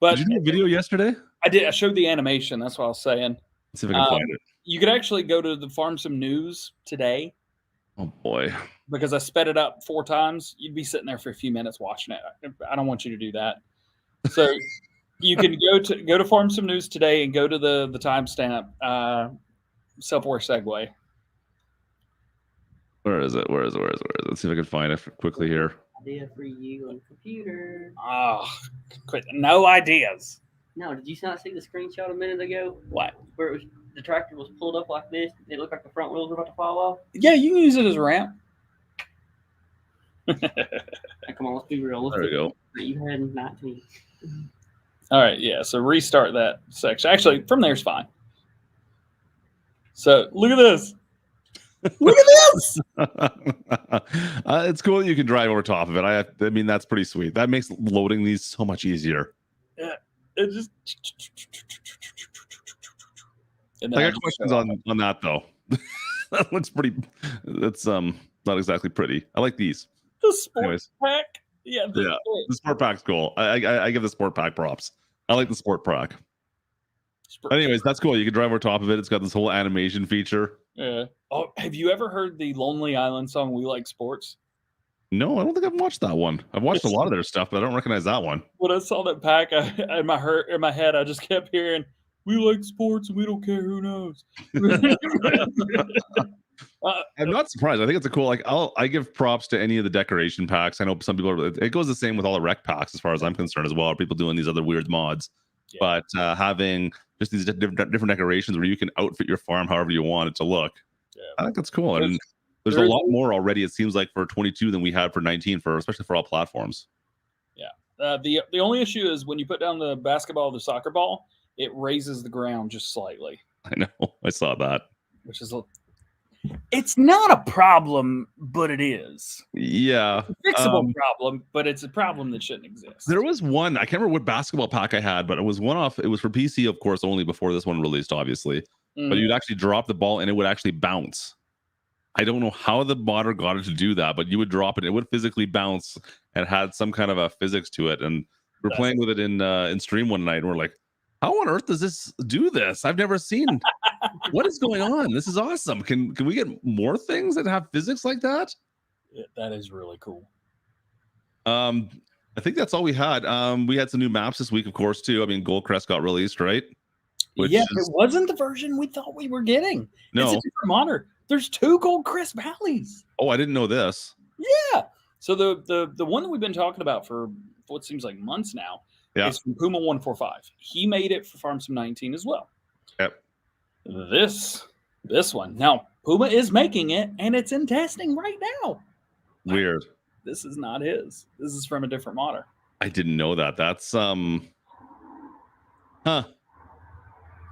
did you do a video yesterday? I did. I showed the animation. That's what I was saying. Let's see if I can find it. You could actually go to the Farm Sim News today. Oh boy! Because I sped it up 4 times. You'd be sitting there for a few minutes watching it. I don't want you to do that. So You can go to Farm Sim News today and go to the timestamp. Subway segue. Where is it? Where is it? Let's see if I can find it quickly here. Idea for you on computer. Oh, quit. No ideas. No, did you not see the screenshot a minute ago? What? Where it was the tractor was pulled up like this. It looked like the front wheels were about to fall off. Yeah, you can use it as a ramp. Now, come on, let's be realistic. There we go. You had 19. All right, yeah. So restart that section. Actually, from there's fine. So look at this. Look at this. It's cool that you can drive over top of it. I mean, that's pretty sweet. That makes loading these so much easier. Yeah, it just. And I then got questions on that though. That looks pretty. That's not exactly pretty. I like these. the sport Anyways. pack. Yeah, The sport pack's cool. I give the sport pack props. I like the sport pack. Anyways, that's cool. You can drive over top of it. It's got this whole animation feature. Yeah. Oh, have you ever heard the Lonely Island song "We Like Sports"? No, I don't think I've watched that one. I've watched a lot of their stuff, but I don't recognize that one. When I saw that pack, in my head, I just kept hearing, "We like sports, and we don't care who knows." I'm not surprised. I think it's a cool. Like, I give props to any of the decoration packs. I know some people are. It goes the same with all the rec packs, as far as I'm concerned, as well. People doing these other weird mods, Yeah. but having just these different decorations where you can outfit your farm however you want it to look. Yeah. I think that's cool. And there's a lot more already. It seems like for 22 than we had for 19, especially for all platforms. Yeah. The only issue is when you put down the basketball or the soccer ball, it raises the ground just slightly. I know. I saw that. Which is it's not a problem, but it is. Yeah. It's a fixable problem, but it's a problem that shouldn't exist. There was one, I can't remember what basketball pack I had, but it was one off. It was for PC, of course, only before this one released, obviously. But you'd actually drop the ball and it would actually bounce. I don't know how the modder got it to do that, but you would drop it, it would physically bounce and had some kind of a physics to it. And we're playing with it in stream one night, and we're like, how on earth does this do this? I've never seen. What is going on? This is awesome. Can we get more things that have physics like that? Yeah, that is really cool. I think that's all we had. We had some new maps this week, of course, too. I mean, Goldcrest got released, right? It wasn't the version we thought we were getting. No. It's a different modder. There's 2 Goldcrest Valleys. Oh, I didn't know this. Yeah. So the one that we've been talking about for what seems like months now is from Puma 145. He made it for Farm Sim 19 as well. Yep. This one. Now, Puma is making it, and it's in testing right now. Weird. This is not his. This is from a different modder. I didn't know that. That's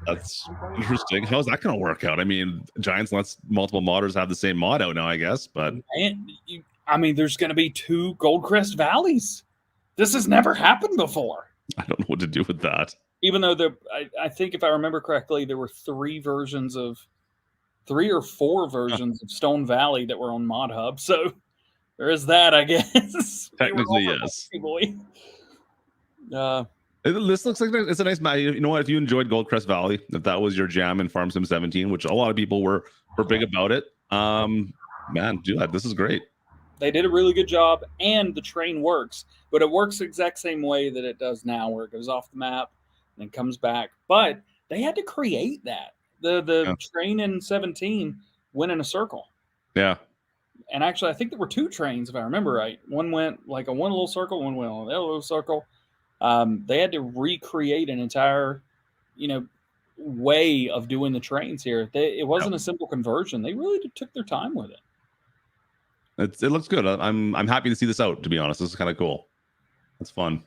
That's interesting. How's that going to work out? I mean, Giants lets multiple modders have the same mod out now, I guess. But there's going to be 2 Goldcrest Valleys. This has never happened before. I don't know what to do with that. Even though I think if I remember correctly, there were 3 or 4 versions of Stone Valley that were on Mod Hub. So there is that, I guess. Technically, yes. This looks like it's a nice map. You know what? If you enjoyed Goldcrest Valley, if that was your jam in Farm Sim 17, which a lot of people were big about it, man, do that. This is great. They did a really good job, and the train works, but it works the exact same way that it does now, where it goes off the map and then comes back. But they had to create that. The train in 17 went in a circle. Yeah. And actually, I think there were 2 trains, if I remember right. One went like a one little circle, one went on the other little circle. They had to recreate an entire, way of doing the trains here. It wasn't a simple conversion. They really took their time with it. It looks good. I'm happy to see this out, to be honest. This is kind of cool. That's fun.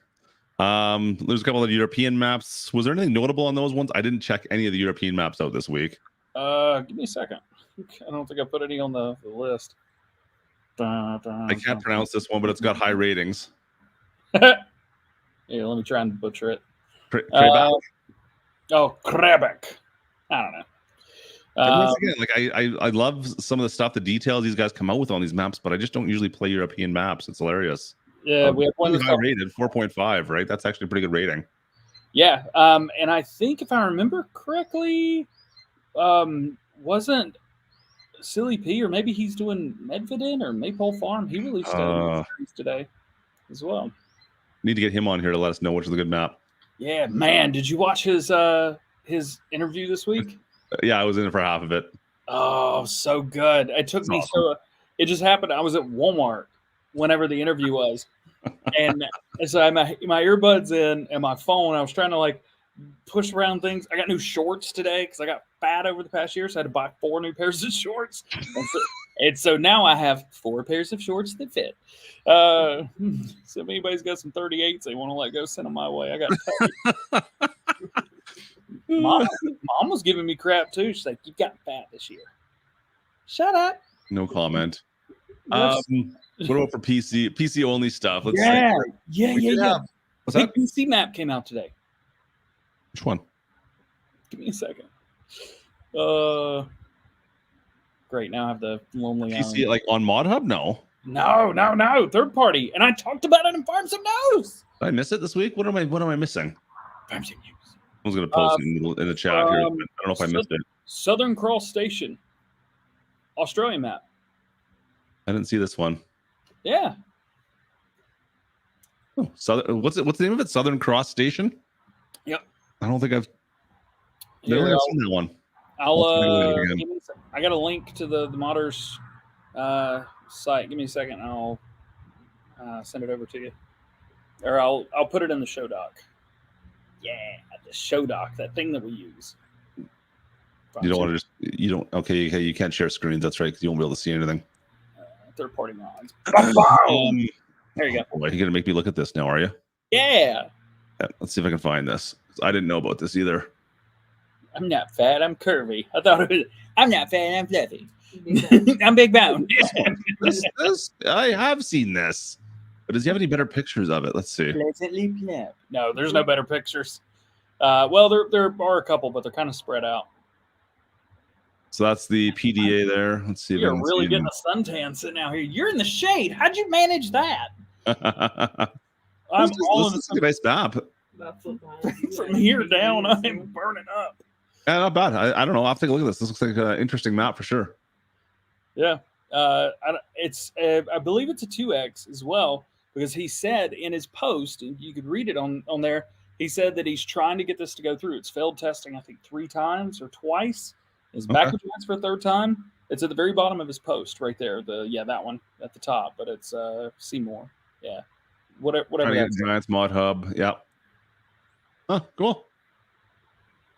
There's a couple of European maps. Was there anything notable on those ones? I didn't check any of the European maps out this week. Give me a second. I don't think I put any on the list. I can't pronounce this one, but it's got high ratings. Yeah, let me try and butcher it. Krabak? Krabak. I don't know. Once again, I love some of the stuff, the details these guys come out with on these maps, but I just don't usually play European maps. It's hilarious. Yeah, we have one really high rated, 4.5, right? That's actually a pretty good rating. Yeah, and I think if I remember correctly, wasn't Silly P, or maybe he's doing Medvedin or Maypole Farm. He released a series today as well. Need to get him on here to let us know which is a good map. Yeah, man. Did you watch his interview this week? Yeah, I was in it for half of it. Oh, so good. It took That's me awesome. it just happened. I was at Walmart whenever the interview was. And so I had my earbuds in and my phone. I was trying to like push around things. I got new shorts today because I got fat over the past year. So I had to buy 4 new pairs of shorts. And so now I have 4 pairs of shorts that fit. So if anybody's got some 38s they want to let go, send them my way. I got Mom was giving me crap too. She's like, "You got fat this year." Shut up. No comment. That's- What about for PC only stuff? Let's yeah, see. We did have. What's Big that? PC map came out today. Which one? Give me a second. Great. Now I have the Lonely PC Island. like on Mod Hub? No. No. Third party. And I talked about it in Farm Some News. Did I miss it this week? What am I missing? Farm Some News. I was going to post it in the chat here. But I don't know if I missed it. Southern Cross Station. Australian map. I didn't see this one. Yeah. Oh, what's the name of it? Southern Cross Station? Yep. I don't think I've Here, never seen that one. I got a link to the modders site. Give me a second. I'll send it over to you, or I'll put it in the show doc. Yeah, the show doc, that thing that we use. You don't want to okay, you can't share screens. That's right, because you won't be able to see anything. Third party mods. There you go. You're gonna make me look at this now, are you? Yeah. Let's see if I can find this. I didn't know about this either. I'm not fat. I'm curvy. I thought it was. I'm not fat. I'm fluffy. I'm big boned. this I have seen this, but does he have any better pictures of it? Let's see. Pleasantly plump. No, there's no better pictures. Well, there are a couple, but they're kind of spread out. So that's the PDA there. Let's see. You're really getting a suntan sitting out here. You're in the shade. How'd you manage that? I'm all this is a nice map. From here down, I'm burning up. Yeah, not bad. I don't know. I'll have to take a look at this. This looks like an interesting map for sure. Yeah. I believe it's a 2X as well, because he said in his post, and you could read it on there, he said that he's trying to get this to go through. It's failed testing, I think, 3 times or twice. It's back to for a 3rd time. It's at the very bottom of his post right there. That one at the top, but it's see more. Yeah. Whatever. Giants Mod Hub. Yeah. Oh, cool.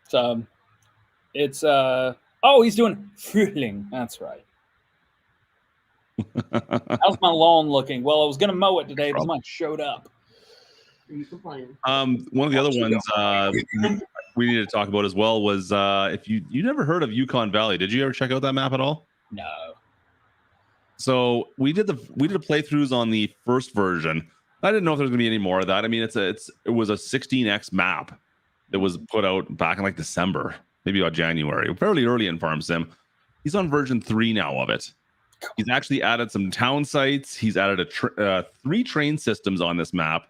So it's he's doing fruitling. That's right. How's my lawn looking? Well, I was gonna mow it today, but mine showed up. One of the other ones we need to talk about as well was if you never heard of Yukon Valley. Did you ever check out that map at all? No. So we did playthroughs on the first version. I didn't know if there's gonna be any more of that. I mean, it was a 16x map that was put out back in like December, maybe about January, fairly early in Farm Sim. He's on version 3 now of it. He's actually added some town sites. He's added 3 train systems on this map,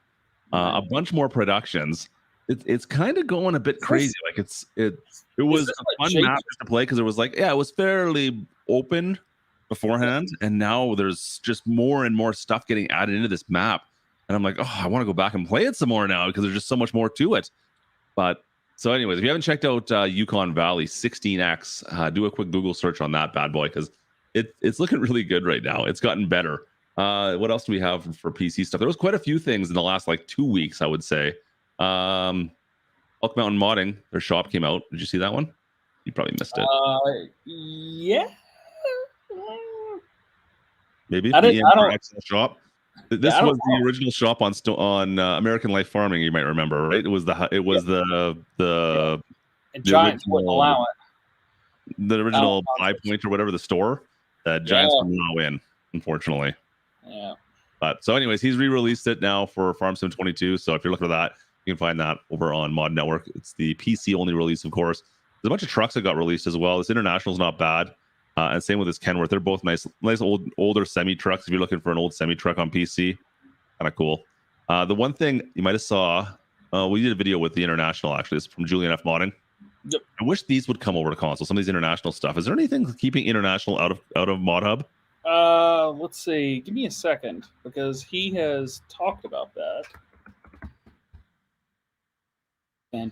a bunch more productions. It's kind of going a bit crazy. Like it was a fun map to play because it was it was fairly open beforehand, and now there's just more and more stuff getting added into this map. And I'm like, oh, I want to go back and play it some more now because there's just so much more to it. But so anyways, if you haven't checked out Yukon Valley 16X, do a quick Google search on that bad boy because it's looking really good right now. It's gotten better. What else do we have for PC stuff? There was quite a few things in the last 2 weeks, I would say. Elk Mountain Modding, their shop came out. Did you see that one? You probably missed it. Yeah. Maybe I don't Excel shop. This was the original shop on American Life Farming. You might remember, right? It was the Giants wouldn't allow it. The original High Point or whatever the store that Giants wouldn't allow in, unfortunately. Yeah. But so, anyways, he's re-released it now for Farm Sim 22. So if you're looking for that, you can find that over on Mod Network. It's the PC only release, of course. There's a bunch of trucks that got released as well. This International's not bad. And same with this Kenworth. They're both nice older semi trucks. If you're looking for an old semi truck on PC, kind of cool. The one thing you might have saw, we did a video with the International actually. This is from Julian F Modding. Yep. I wish these would come over to console. Some of these International stuff. Is there anything keeping International out of Mod Hub? Let's see. Give me a second because he has talked about that.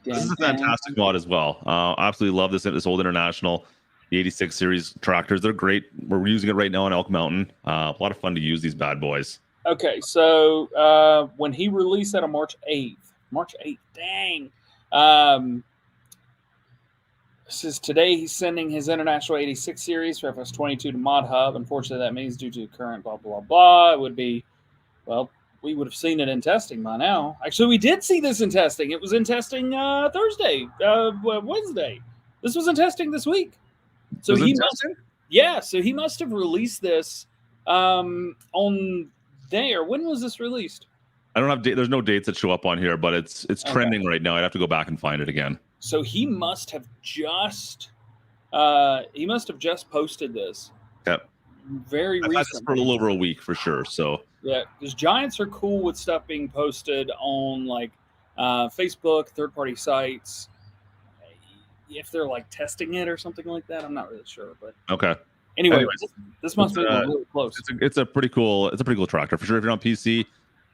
This is a fantastic mod as well. Absolutely love this old International, the 86 series tractors. They're great. We're using it right now on Elk Mountain. A lot of fun to use these bad boys. Okay, so when he released that on March 8th, dang. This is today he's sending his International 86 series for FS22 to Mod Hub. Unfortunately, that means due to current blah, blah, blah, it would be, well, we would have seen it in testing by now. Actually, we did see this in testing. It was in testing Wednesday. This was in testing this week. So he must have released this on there. When was this released? I don't have there's no dates that show up on here, but it's trending right now. I'd have to go back and find it again. So he must have just posted this. Yep. Very recently. I've had this for a little over a week for sure. So yeah, because Giants are cool with stuff being posted on like Facebook, third-party sites. If they're like testing it or something like that, I'm not really sure. But okay. Anyway, this must be really close. It's a pretty cool tractor for sure. If you're on PC,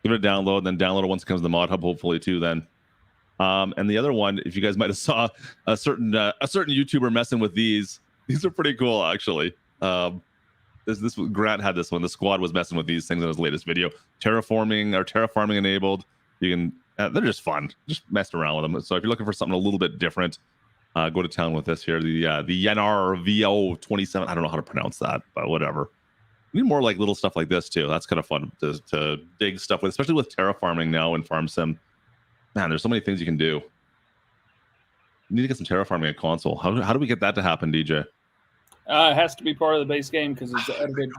give it a download, then download it once it comes to the Mod Hub, hopefully too. Then, and the other one, if you guys might have saw a certain YouTuber messing with these are pretty cool actually. This Grant had this one. The squad was messing with these things in his latest video. Terraforming enabled. You can they're just fun. Just messing around with them. So if you're looking for something a little bit different, go to town with this here. The Yenar VO27. I don't know how to pronounce that, but whatever. We need more like little stuff like this too. That's kind of fun to dig stuff with, especially with terraforming now in Farm Sim. Man, there's so many things you can do. We need to get some terraforming at console. How do we get that to happen, DJ? It has to be part of the base game because it's edited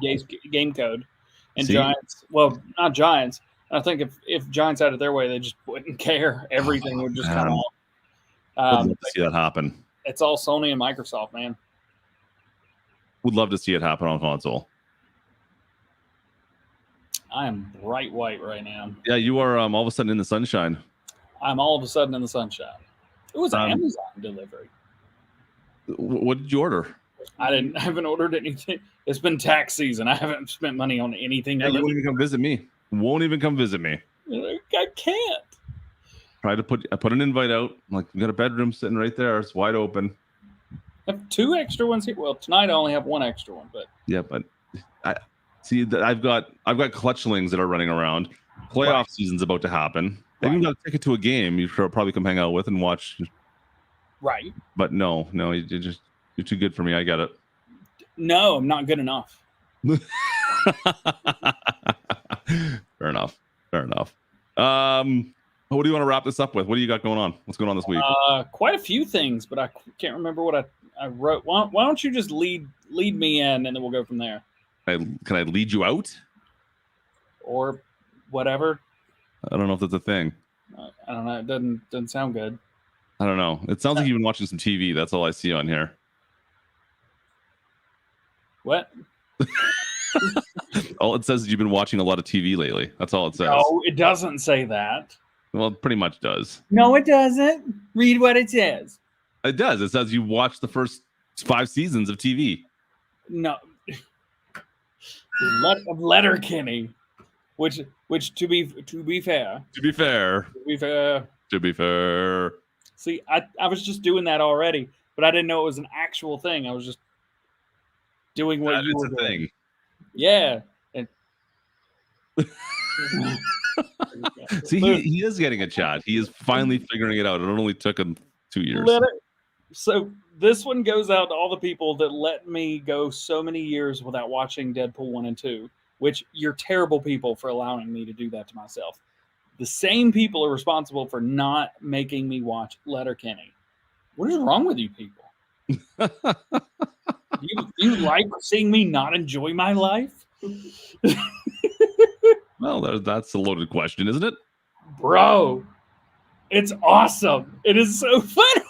game code. And Giants, well, not Giants. I think if Giants had it their way, they just wouldn't care. Everything would just come off. Would love to see that happen. It's all Sony and Microsoft, man. Would love to see it happen on console. I am bright white right now. Yeah, you are all of a sudden in the sunshine. I'm all of a sudden in the sunshine. It was an Amazon delivery. What did you order? I haven't ordered anything. It's been tax season. I haven't spent money on anything. Yeah, you won't even come visit me. Won't even come visit me. I can't. I put an invite out. I'm like, we got a bedroom sitting right there. It's wide open. I have 2 extra ones here. Well, tonight I only have 1 extra one, but yeah, but I see that I've got clutchlings that are running around. Playoff season's about to happen. They've even got a ticket to a game you should probably come hang out with and watch. Right. But no, you're too good for me. I get it. No, I'm not good enough. Fair enough. What do you want to wrap this up with? What do you got going on? What's going on this week? Quite a few things, but I can't remember what I wrote. Why don't you just lead me in, and then we'll go from there. Can I lead you out? Or whatever. I don't know if that's a thing. I don't know. It doesn't sound good. I don't know. It sounds like you've been watching some TV. That's all I see on here. What? All it says is you've been watching a lot of TV lately. That's all it says. No, it doesn't say that. Well, it pretty much does. No, it doesn't. Read what it says. It does. It says you watched the first 5 seasons of TV. No. Letterkenny. Which to be fair. See, I was just doing that already, but I didn't know it was an actual thing. I was just doing what you were doing. Yeah. And see, he is getting a chat. He is finally figuring it out. It only took him 2 years. So this one goes out to all the people that let me go so many years without watching Deadpool 1 and 2, which you're terrible people for allowing me to do that to myself. The same people are responsible for not making me watch Letterkenny. What is wrong with you people? you like seeing me not enjoy my life? Well, that's a loaded question, isn't it? Bro, it's awesome. It is so funny.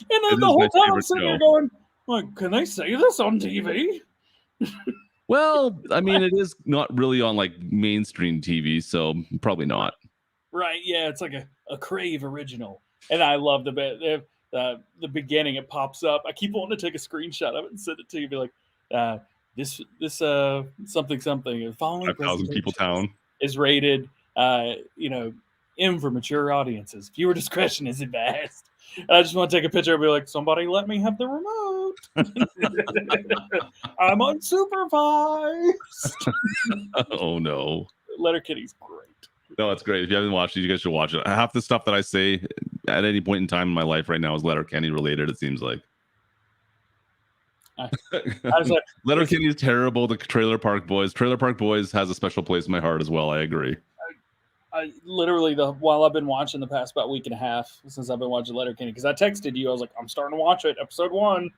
And then the whole time I'm sitting there going, like, can they say this on TV? Well, I mean, it is not really on like mainstream TV, so probably not. Right? Yeah, it's like a Crave original, and I love the bit. The beginning, it pops up. I keep wanting to take a screenshot of it and send it to you. Be like, this something. Following 5,000 people town is rated, M for mature audiences. Viewer discretion is advised. I just want to take a picture and be like, somebody let me have the remote. I'm unsupervised. Oh no. Letterkenny's great. No, it's great. If you haven't watched it, you guys should watch it. Half the stuff that I say at any point in time in my life right now is Letterkenny related, it seems like. I was like, Letterkenny is terrible. The Trailer Park Boys. Trailer Park Boys has a special place in my heart as well. I agree. I literally while I've been watching the past about week and a half since I've been watching Letterkenny, because I texted you, I was like, I'm starting to watch it, episode 1.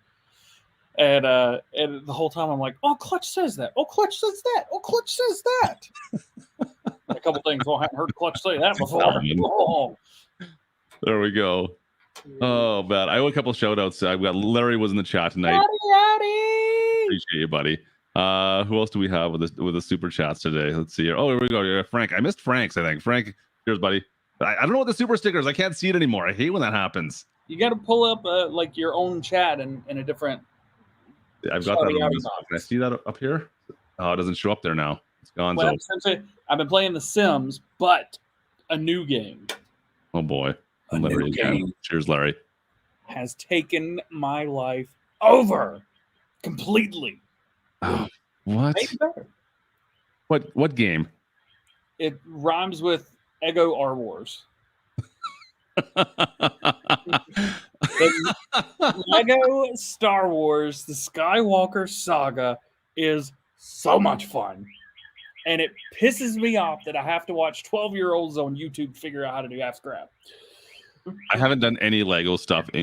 And the whole time I'm like, oh, Clutch says that. Oh, Clutch says that. Oh, Clutch says that. A couple things. I haven't heard Clutch say that before. Oh. There we go. Oh, man. I have a couple shout outs. I've got Larry was in the chat tonight. Howdy. Appreciate you, buddy. Who else do we have with the super chats today? Let's see here. Oh, here we go. Yeah, Frank. I missed Frank's, I think. Frank, here's buddy. I don't know what the super stickers. I can't see it anymore. I hate when that happens. You got to pull up like your own chat in a different. I've got that. Can I see that up here? Oh, it doesn't show up there now. It's gone. Well, essentially, I've been playing The Sims, but a new game. Oh boy. Larry again. Cheers, Larry. Has taken my life over completely. Oh, what? What game? It rhymes with Ego R Wars. Lego Star Wars, the Skywalker saga is so much fun. And it pisses me off that I have to watch 12-year-olds on YouTube figure out how to do half scrap. I haven't done any Lego stuff I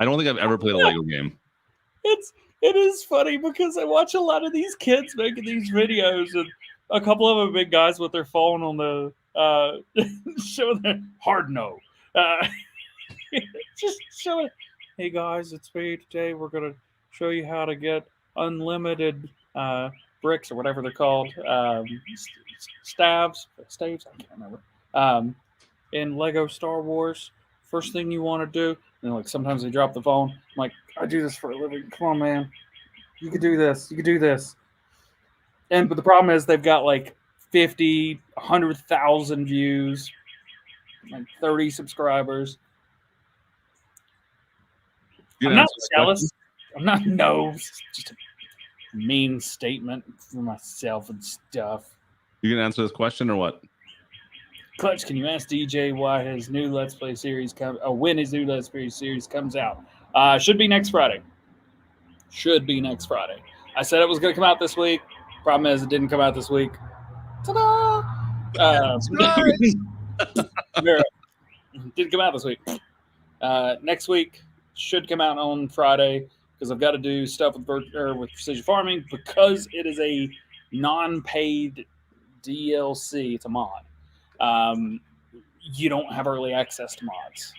don't think I've ever played a Lego game. It is funny because I watch a lot of these kids making these videos, and a couple of them big guys with their phone on the showing their hard no. Just showing, hey guys, it's me today. We're gonna show you how to get unlimited bricks or whatever they're called, staves. I can't remember. In Lego Star Wars, first thing you want to do, and like sometimes they drop the phone. I'm like, I do this for a living. Come on, man, you could do this. You could do this. But the problem is they've got like 50, 100,000 views, like 30 subscribers. I'm not jealous. I'm not. No, it's just a mean statement for myself and stuff. You gonna answer this question or what? Clutch, can you ask DJ why his new Let's Play series when his new Let's Play series comes out? Should be next Friday. Should be next Friday. I said it was going to come out this week. Problem is, it didn't come out this week. Ta-da! Didn't come out this week. Next week should come out on Friday because I've got to do stuff with Precision Farming because it is a non-paid DLC. It's a mod. You don't have early access to mods.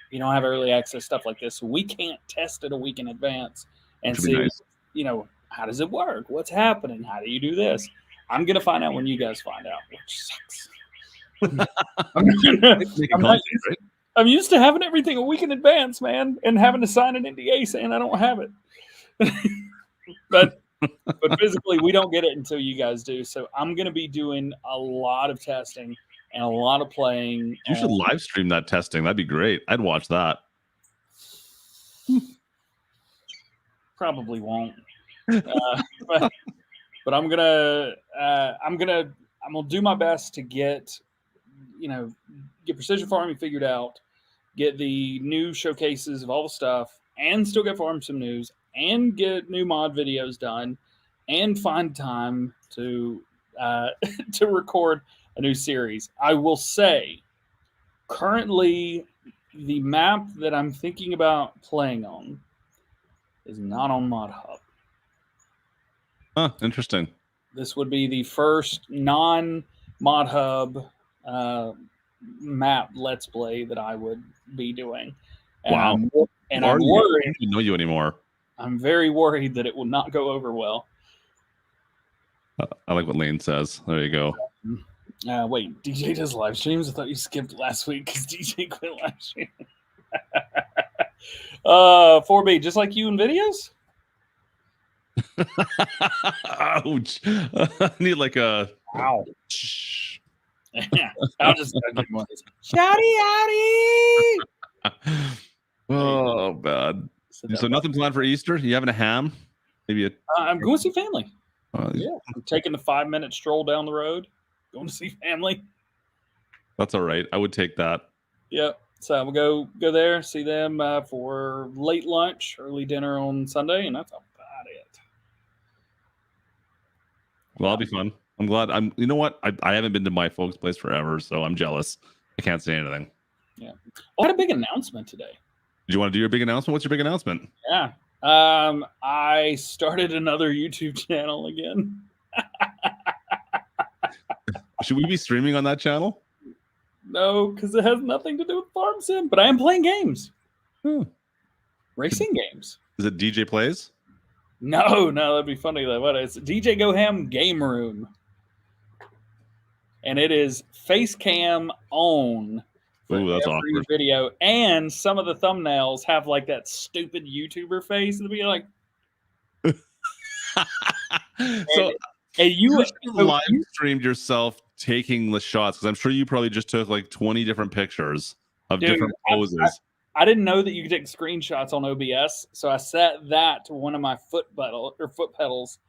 You don't have early access stuff like this. So we can't test it a week in advance and see, nice. How does it work? What's happening? How do you do this? I'm going to find out when you guys find out, which sucks. I'm used to having everything a week in advance, man, and having to sign an NDA saying I don't have it. But physically, we don't get it until you guys do. So I'm going to be doing a lot of testing and a lot of playing. You should live stream that testing. That'd be great. I'd watch that. Probably won't. But I'm gonna do my best to get Precision Farming figured out, get the new showcases of all the stuff, and still get Farm Sim news, and get new mod videos done, and find time to to record a new series. I will say, currently, the map that I'm thinking about playing on is not on Mod Hub. Huh, interesting. This would be the first non-Mod Hub map Let's Play that I would be doing. And wow. I'm worried. I don't know you anymore. I'm very worried that it will not go over well. I like what Lane says. There you go. Wait, DJ does live streams? I thought you skipped last week because DJ quit live streaming. 4B, just like you in videos? Ouch. I need like a... Ow. Yeah, I'll just give one of these. Shouty outy. Oh, bad. So nothing planned for Easter? You having a ham? Maybe a. I'm going to see family. Oh, Yeah, I'm taking the 5-minute stroll down the road, going to see family. That's all right. I would take that. Yep. So we'll go there, see them for late lunch, early dinner on Sunday, and that's about it. Well, that'll be fun. I'm glad. You know what? I haven't been to my folks' place forever, so I'm jealous. I can't say anything. Yeah. I had a big announcement today. Do you want to do your big announcement? What's your big announcement? Yeah. I started another YouTube channel again. Should we be streaming on that channel? No, because it has nothing to do with Farm Sim, but I am playing games. Racing games. Is it DJ Plays? No, that'd be funny though. What is it? DJ Go Ham Game Room. And it is face cam on for Ooh, that's every awkward. video. And some of the thumbnails have like that stupid YouTuber face. It'll be like So and you live streamed yourself taking the shots, because I'm sure you probably just took like 20 different pictures of different poses. I didn't know that you could take screenshots on OBS, so I set that to one of my foot pedals.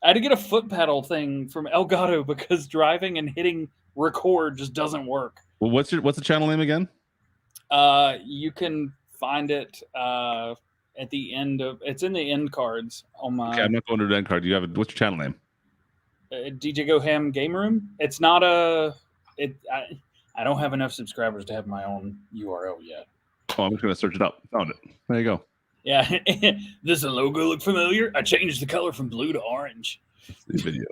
I had to get a foot pedal thing from Elgato because driving and hitting record just doesn't work. Well, what's the channel name again? You can find it at the end of it's in the end cards on my. Okay, I'm not going to the end card. What's your channel name? DJ Go Ham Game Room. It's not I don't have enough subscribers to have my own URL yet. Oh, I'm just going to search it up. Found it. There you go. Yeah. Does the logo look familiar? I changed the color from blue to orange. Video.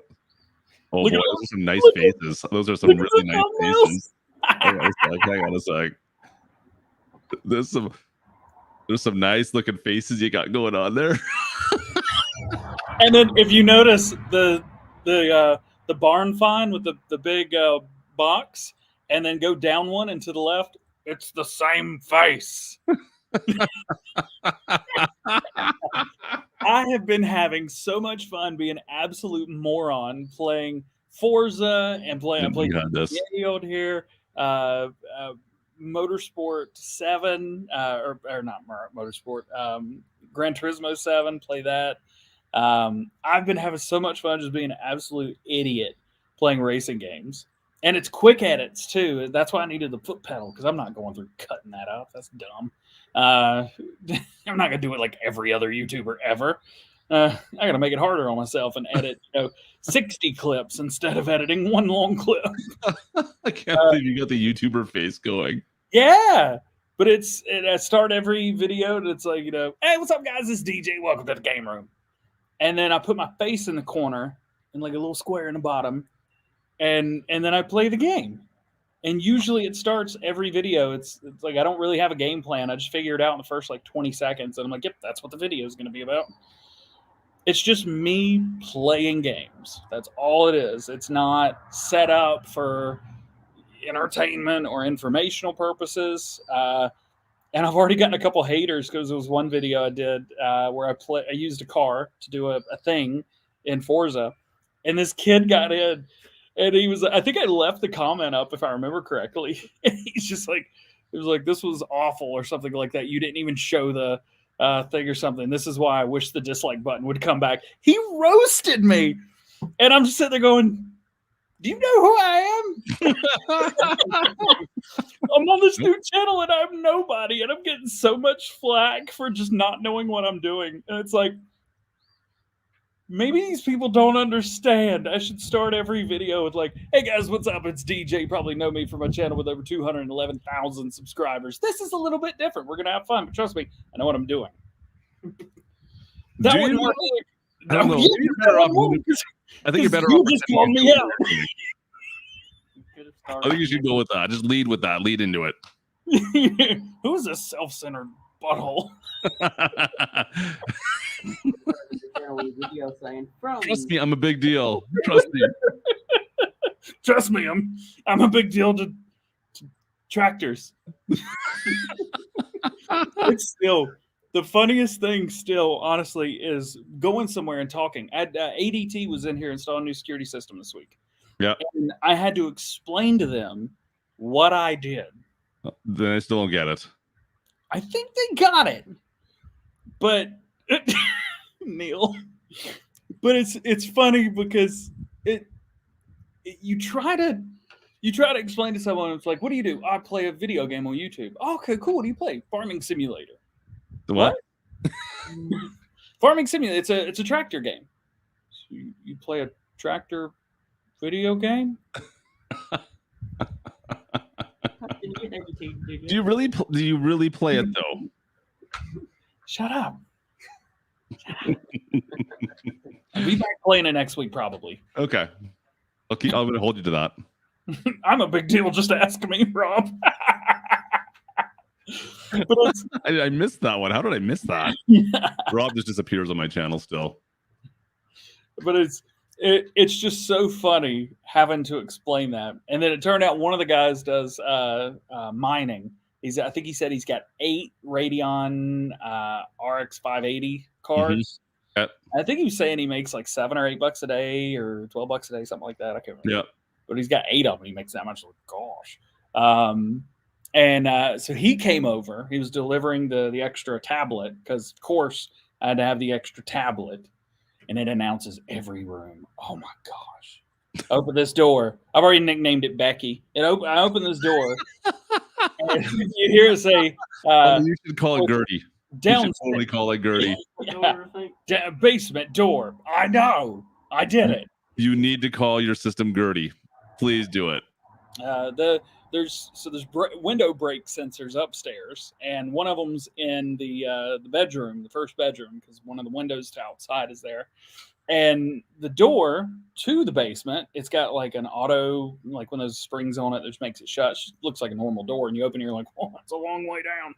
Oh, Look boy, at those are some nice faces. Those are some really nice faces. Hang on a sec. There's some nice looking faces you got going on there. And then if you notice the barn find with the big box, and then go down one and to the left, it's the same face. I have been having so much fun being an absolute moron playing Forza and playing Field here, Motorsport 7, or not Motorsport, Gran Turismo 7, play that. I've been having so much fun just being an absolute idiot playing racing games. And it's quick edits too. That's why I needed the foot pedal, because I'm not going through cutting that up. That's dumb. I'm not gonna do it like every other YouTuber ever. I gotta make it harder on myself and edit 60 clips instead of editing one long clip. I can't believe you got the YouTuber face going. Yeah, but I start every video and it's like, hey, what's up, guys? This is DJ. Welcome to the game room. And then I put my face in the corner and like a little square in the bottom. And then I play the game. And usually it starts every video. It's like I don't really have a game plan. I just figure it out in the first like 20 seconds. And I'm like, yep, that's what the video is going to be about. It's just me playing games. That's all it is. It's not set up for entertainment or informational purposes. And I've already gotten a couple haters because there was one video I did where I used a car to do a thing in Forza. And this kid got in. And he was, I think I left the comment up if I remember correctly. And he's just like, it was like, this was awful or something like that. You didn't even show the thing or something. This is why I wish the dislike button would come back. He roasted me. And I'm just sitting there going, do you know who I am? I'm on this new channel and I'm nobody. And I'm getting so much flack for just not knowing what I'm doing. And it's like, maybe these people don't understand. I should start every video with like, hey guys, what's up? It's DJ. You probably know me from my channel with over 211,000 subscribers. This is a little bit different. We're going to have fun, but trust me, I know what I'm doing. That wouldn't work. I don't know. You're better off. I think you're better off. You just called me out. I think you should go with that. Just lead with that. Lead into it. Who's a self-centered butthole? Video saying, Trust me, I'm a big deal. Trust me. Trust me, I'm a big deal to tractors. It's still the funniest thing. Still, honestly, is going somewhere and talking. ADT was in here installing a new security system this week, Yeah. And I had to explain to them what I did. Then I still don't get it. I think they got it, but Neil. But it's funny because you try to explain to someone. It's like, what do you do? I play a video game on YouTube. Oh, okay, cool. What do you play? Farming Simulator. The what? Farming Simulator. It's a tractor game. So you play a tractor video game? Do you really play it though? Shut up. I'll be back playing it next week probably. Okay. I'm going to hold you to that. I'm a big deal. Just ask me, Rob. But I missed that one. How did I miss that? Rob just disappears on my channel still. But it's just so funny having to explain that. And then it turned out one of the guys does mining. I think he said he's got 8 Radeon RX 580 cards. Mm-hmm. Yep. I think he was saying he makes like $7 or $8 a day or $12 a day, something like that. I can't remember. Yeah. But he's got 8 of them. He makes that much. Like, gosh. So he came over. He was delivering the extra tablet because, of course, I had to have the extra tablet. And it announces every room. Oh, my gosh. Open this door. I've already nicknamed it Becky. I open this door. And you hear it say... you should call it Gertie. Downstairs. You should totally call it Gertie. Basement door. I know. I did it. You need to call your system Gertie. Please do it. There's window break sensors upstairs, and one of them's in the bedroom, the first bedroom, because one of the windows to outside is there. And the door to the basement, it's got like an auto, like one of those springs on it that just makes it shut. It looks like a normal door, and you open it, you're like, oh, that's a long way down.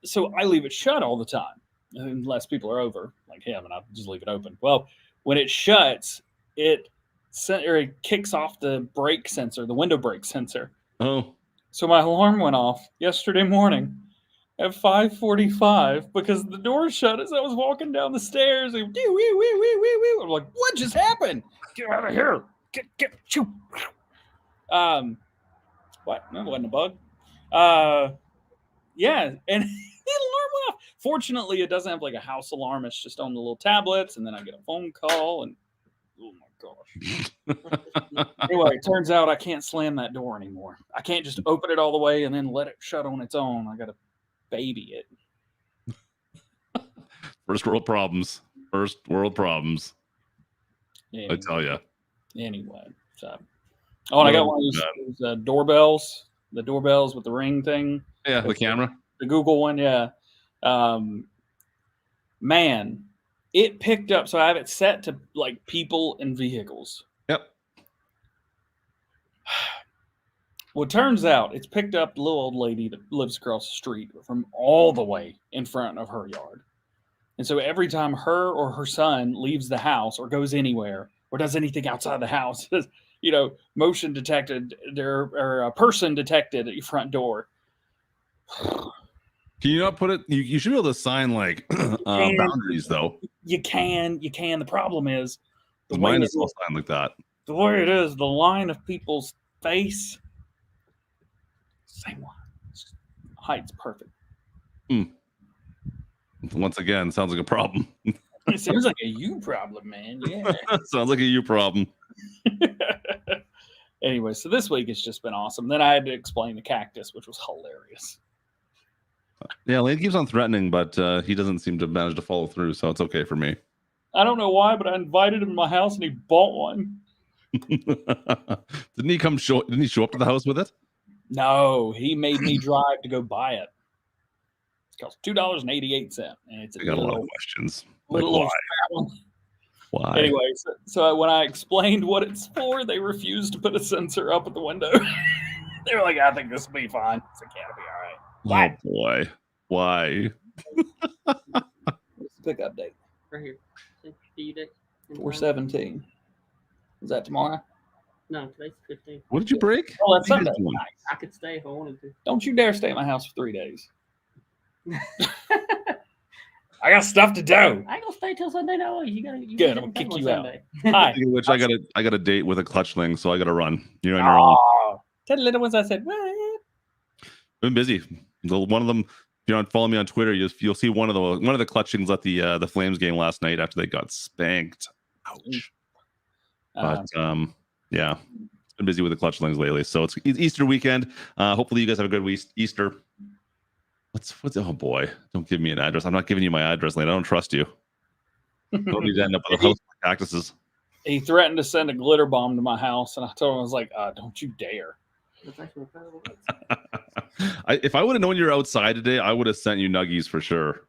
So I leave it shut all the time, unless people are over, like him, and I just leave it open. Well, when it shuts, it kicks off the brake sensor, the window brake sensor. Oh. So my alarm went off yesterday morning at 5:45 because the door shut as I was walking down the stairs. And I'm like, what just happened? Get out of here. Get shoot. What? No, it wasn't a bug. Yeah, and the alarm went off. Fortunately, it doesn't have like a house alarm. It's just on the little tablets, and then I get a phone call and oh my gosh. Anyway, it turns out I can't slam that door anymore. I can't just open it all the way and then let it shut on its own. I got to baby it. First world problems. Yeah, I tell you. Anyway, so and I got one of those doorbells. The doorbells with the ring thing. Yeah, the camera. The Google one, yeah. Man, it picked up. So I have it set to like people and vehicles. Yep. Well, it turns out it's picked up the little old lady that lives across the street from all the way in front of her yard. And so every time her or her son leaves the house or goes anywhere or does anything outside the house, motion detected or a person detected at your front door. Can you not put it? You should be able to sign like boundaries, though. You can. The problem is mine is all signed like that. The way it is, the line of people's face, same line. Height's perfect. Once again, sounds like a problem. It seems like a you problem, man. Yeah. Sounds like a you problem. Anyway, so this week it's just been awesome. Then I had to explain the cactus, which was hilarious. Yeah, Lane keeps on threatening, but he doesn't seem to manage to follow through, so it's okay for me. I don't know why, but I invited him to my house and he bought one. Didn't he show up to the house with it? No, he made me drive to go buy it. It costs $2.88, and it's I got a lot of questions. Why? Why? Anyway, so when I explained what it's for, they refused to put a sensor up at the window. They were like, "I think this will be fine." It's like, "Yeah, it'll be all right." Oh boy, why? What's the pickup date? Right here. 4/17. Is that tomorrow? No, today's 15. What did you break? Oh, that's Sunday. I could stay if I wanted to. Don't you dare stay at my house for 3 days. I got stuff to do. I ain't gonna stay till Sunday. No, you gotta. You Good, gotta I'm do gonna kick on you out. Sunday. Hi. Speaking of which, I got a date with a clutchling, so I got to run. You're on your own. Oh, tell the little ones I said, what? Been busy. One of them, if you don't follow me on Twitter, you'll see one of the clutchings at the Flames game last night after they got spanked. Ouch. But yeah, it's been busy with the clutchlings lately. So it's Easter weekend. Hopefully you guys have a good Easter. What's oh boy, don't give me an address. I'm not giving you my address, Lane. I don't trust you. Don't need to end up with a house of cactuses. He threatened to send a glitter bomb to my house, and I told him, I was like, don't you dare. That's actually incredible. If I would have known you were outside today, I would have sent you nuggies for sure.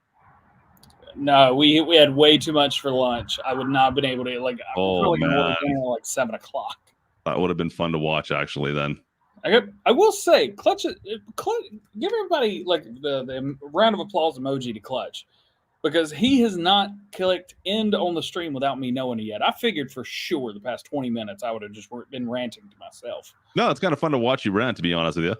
No, we had way too much for lunch. I would not have been able to, like, I'm probably going to order dinner at like 7 o'clock. That would have been fun to watch, actually, then. I will say, Clutch, give everybody like the round of applause emoji to Clutch, because he has not clicked end on the stream without me knowing it yet. I figured for sure the past 20 minutes I would have just been ranting to myself. No, it's kind of fun to watch you rant, to be honest with you.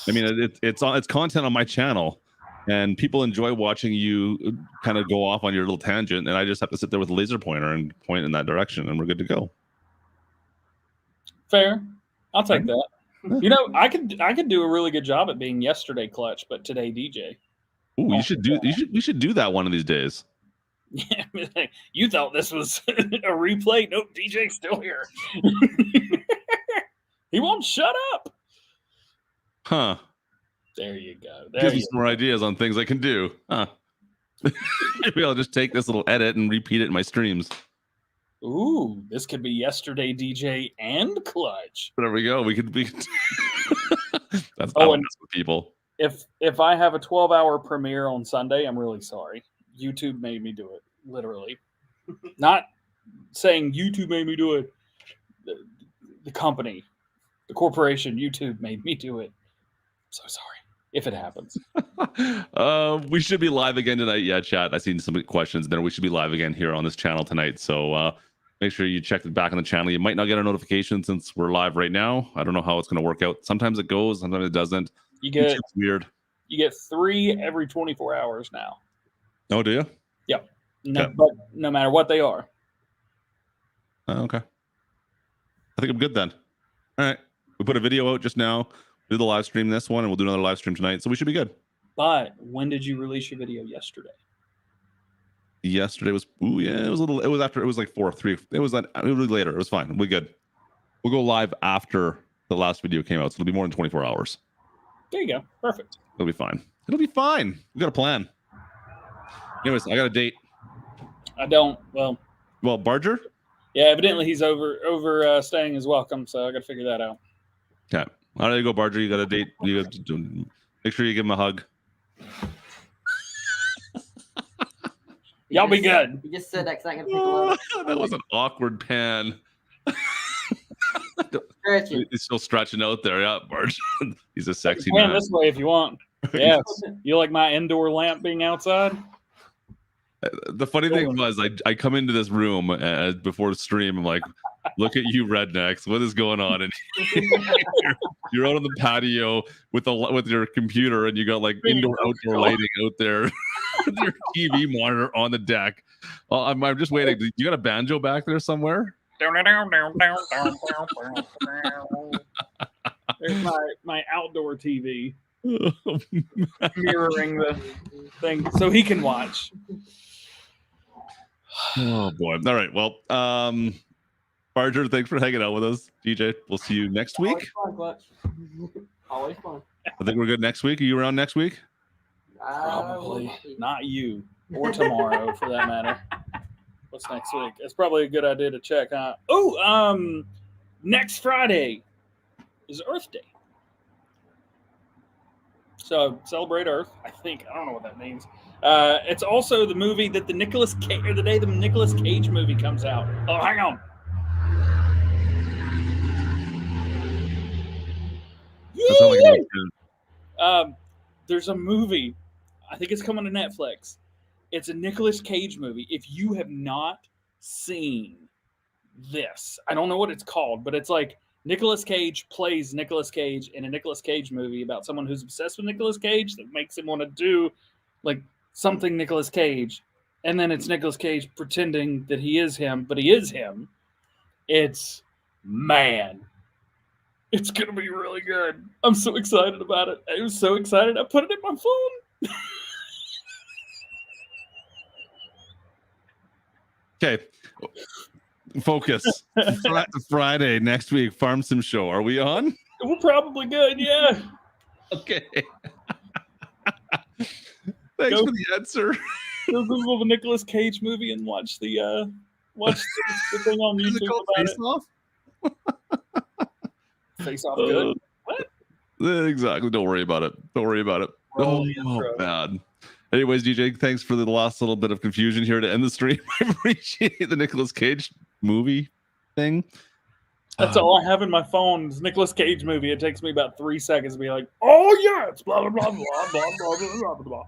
I mean, it's content on my channel, and people enjoy watching you kind of go off on your little tangent, and I just have to sit there with a laser pointer and point in that direction, and we're good to go. Fair, I'll take that. You know, I could do a really good job at being yesterday Clutch, but today DJ. Ooh, we should do that one of these days. Yeah, you thought this was a replay? Nope, DJ's still here. He won't shut up. Huh. There you go. Gives me some more ideas on things I can do. Huh. Maybe I'll just take this little edit and repeat it in my streams. Ooh, this could be yesterday DJ and Clutch. There we go. We could that's and with people. If I have a 12-hour premiere on Sunday, I'm really sorry. YouTube made me do it, literally. Not saying YouTube made me do it. The company, the corporation, YouTube made me do it. I'm so sorry if it happens. We should be live again tonight. Yeah, chat. I seen some questions there. We should be live again here on this channel tonight. So make sure you check it back on the channel. You might not get a notification since we're live right now. I don't know how it's going to work out. Sometimes it goes, sometimes it doesn't. It's weird. You get 3 every 24 hours now. Oh, do you? Yep. No, but no matter what they are. Okay. I think I'm good then. All right. We put a video out just now. Do the live stream this one, and we'll do another live stream tonight. So we should be good. But when did you release your video yesterday? Yesterday was it was a little. It was after. It was like 4 or 3. It was later. It was fine. We're good. We'll go live after the last video came out, so it'll be more than 24 hours. There you go. Perfect. It'll be fine. It'll be fine. We got a plan. Anyways, I got a date. I don't. Well, Barger? Yeah, evidently he's overstaying his welcome, so I got to figure that out. Okay. All right, you go, Barger. You got a date. You got to make sure you give him a hug. Y'all be good. You just said that because I can pick a little. That was an awkward pan. Stretching. He's still stretching out there. Yeah, Barger. He's a sexy Man, man. this way if you want. Yes. You like my indoor lamp being outside? The funny thing was, I come into this room before the stream. I'm like, look at you, rednecks. What is going on? And you're out on the patio with your computer, and you got like indoor outdoor lighting out there. Your TV monitor on the deck. I'm just waiting. You got a banjo back there somewhere? There's my outdoor TV mirroring the thing so he can watch. Oh boy. All right. Well, Barger, thanks for hanging out with us. DJ, we'll see you next week. Always fun, Clutch. Always fun. I think we're good next week. Are you around next week? Probably not you or tomorrow for that matter. What's next week? It's probably a good idea to check. Next Friday is Earth Day. So celebrate Earth. I don't know what that means. It's also the movie that the Nicolas Cage movie comes out. Oh, hang on. There's a movie. I think it's coming to Netflix. It's a Nicolas Cage movie. If you have not seen this, I don't know what it's called, but it's like Nicolas Cage plays Nicolas Cage in a Nicolas Cage movie about someone who's obsessed with Nicolas Cage that makes him want to do like something Nicolas Cage. and then it's Nicolas Cage pretending that he is him, but he is him. It's man. It's gonna be really good. I'm so excited about it. I was so excited. I put it in my phone. Okay. Focus. Friday next week, Farm Sim Show. Are we on? We're probably good, yeah. Okay. Thanks for the answer. Go Google the Nicolas Cage movie and watch the thing on Is it YouTube called about Face Off? Face Off good. Exactly. Don't worry about it. Don't worry about it. Roll the intro. Bad. Anyways, DJ, thanks for the last little bit of confusion here to end the stream. I appreciate the Nicolas Cage movie thing. That's all I have in my phone. It's Nicolas Cage movie. It takes me about 3 seconds to be like, oh yeah, it's blah blah blah blah blah blah blah blah blah.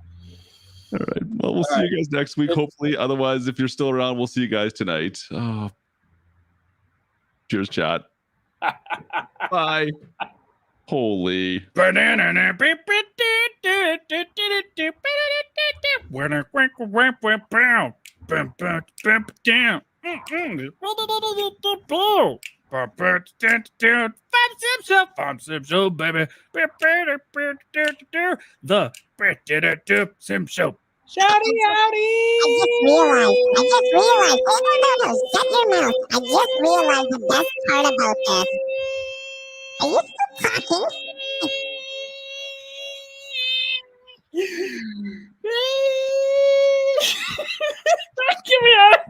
All right. Well, we'll see you guys next week, hopefully. Otherwise, if you're still around, we'll see you guys tonight. Oh. Cheers, chat. Bye. Holy. Farm Sim Show, baby. The Sim Show. Shouty outy! I just realized, oh no, shut your mouth. I just realized the best part about this. Are you still talking? Get me out of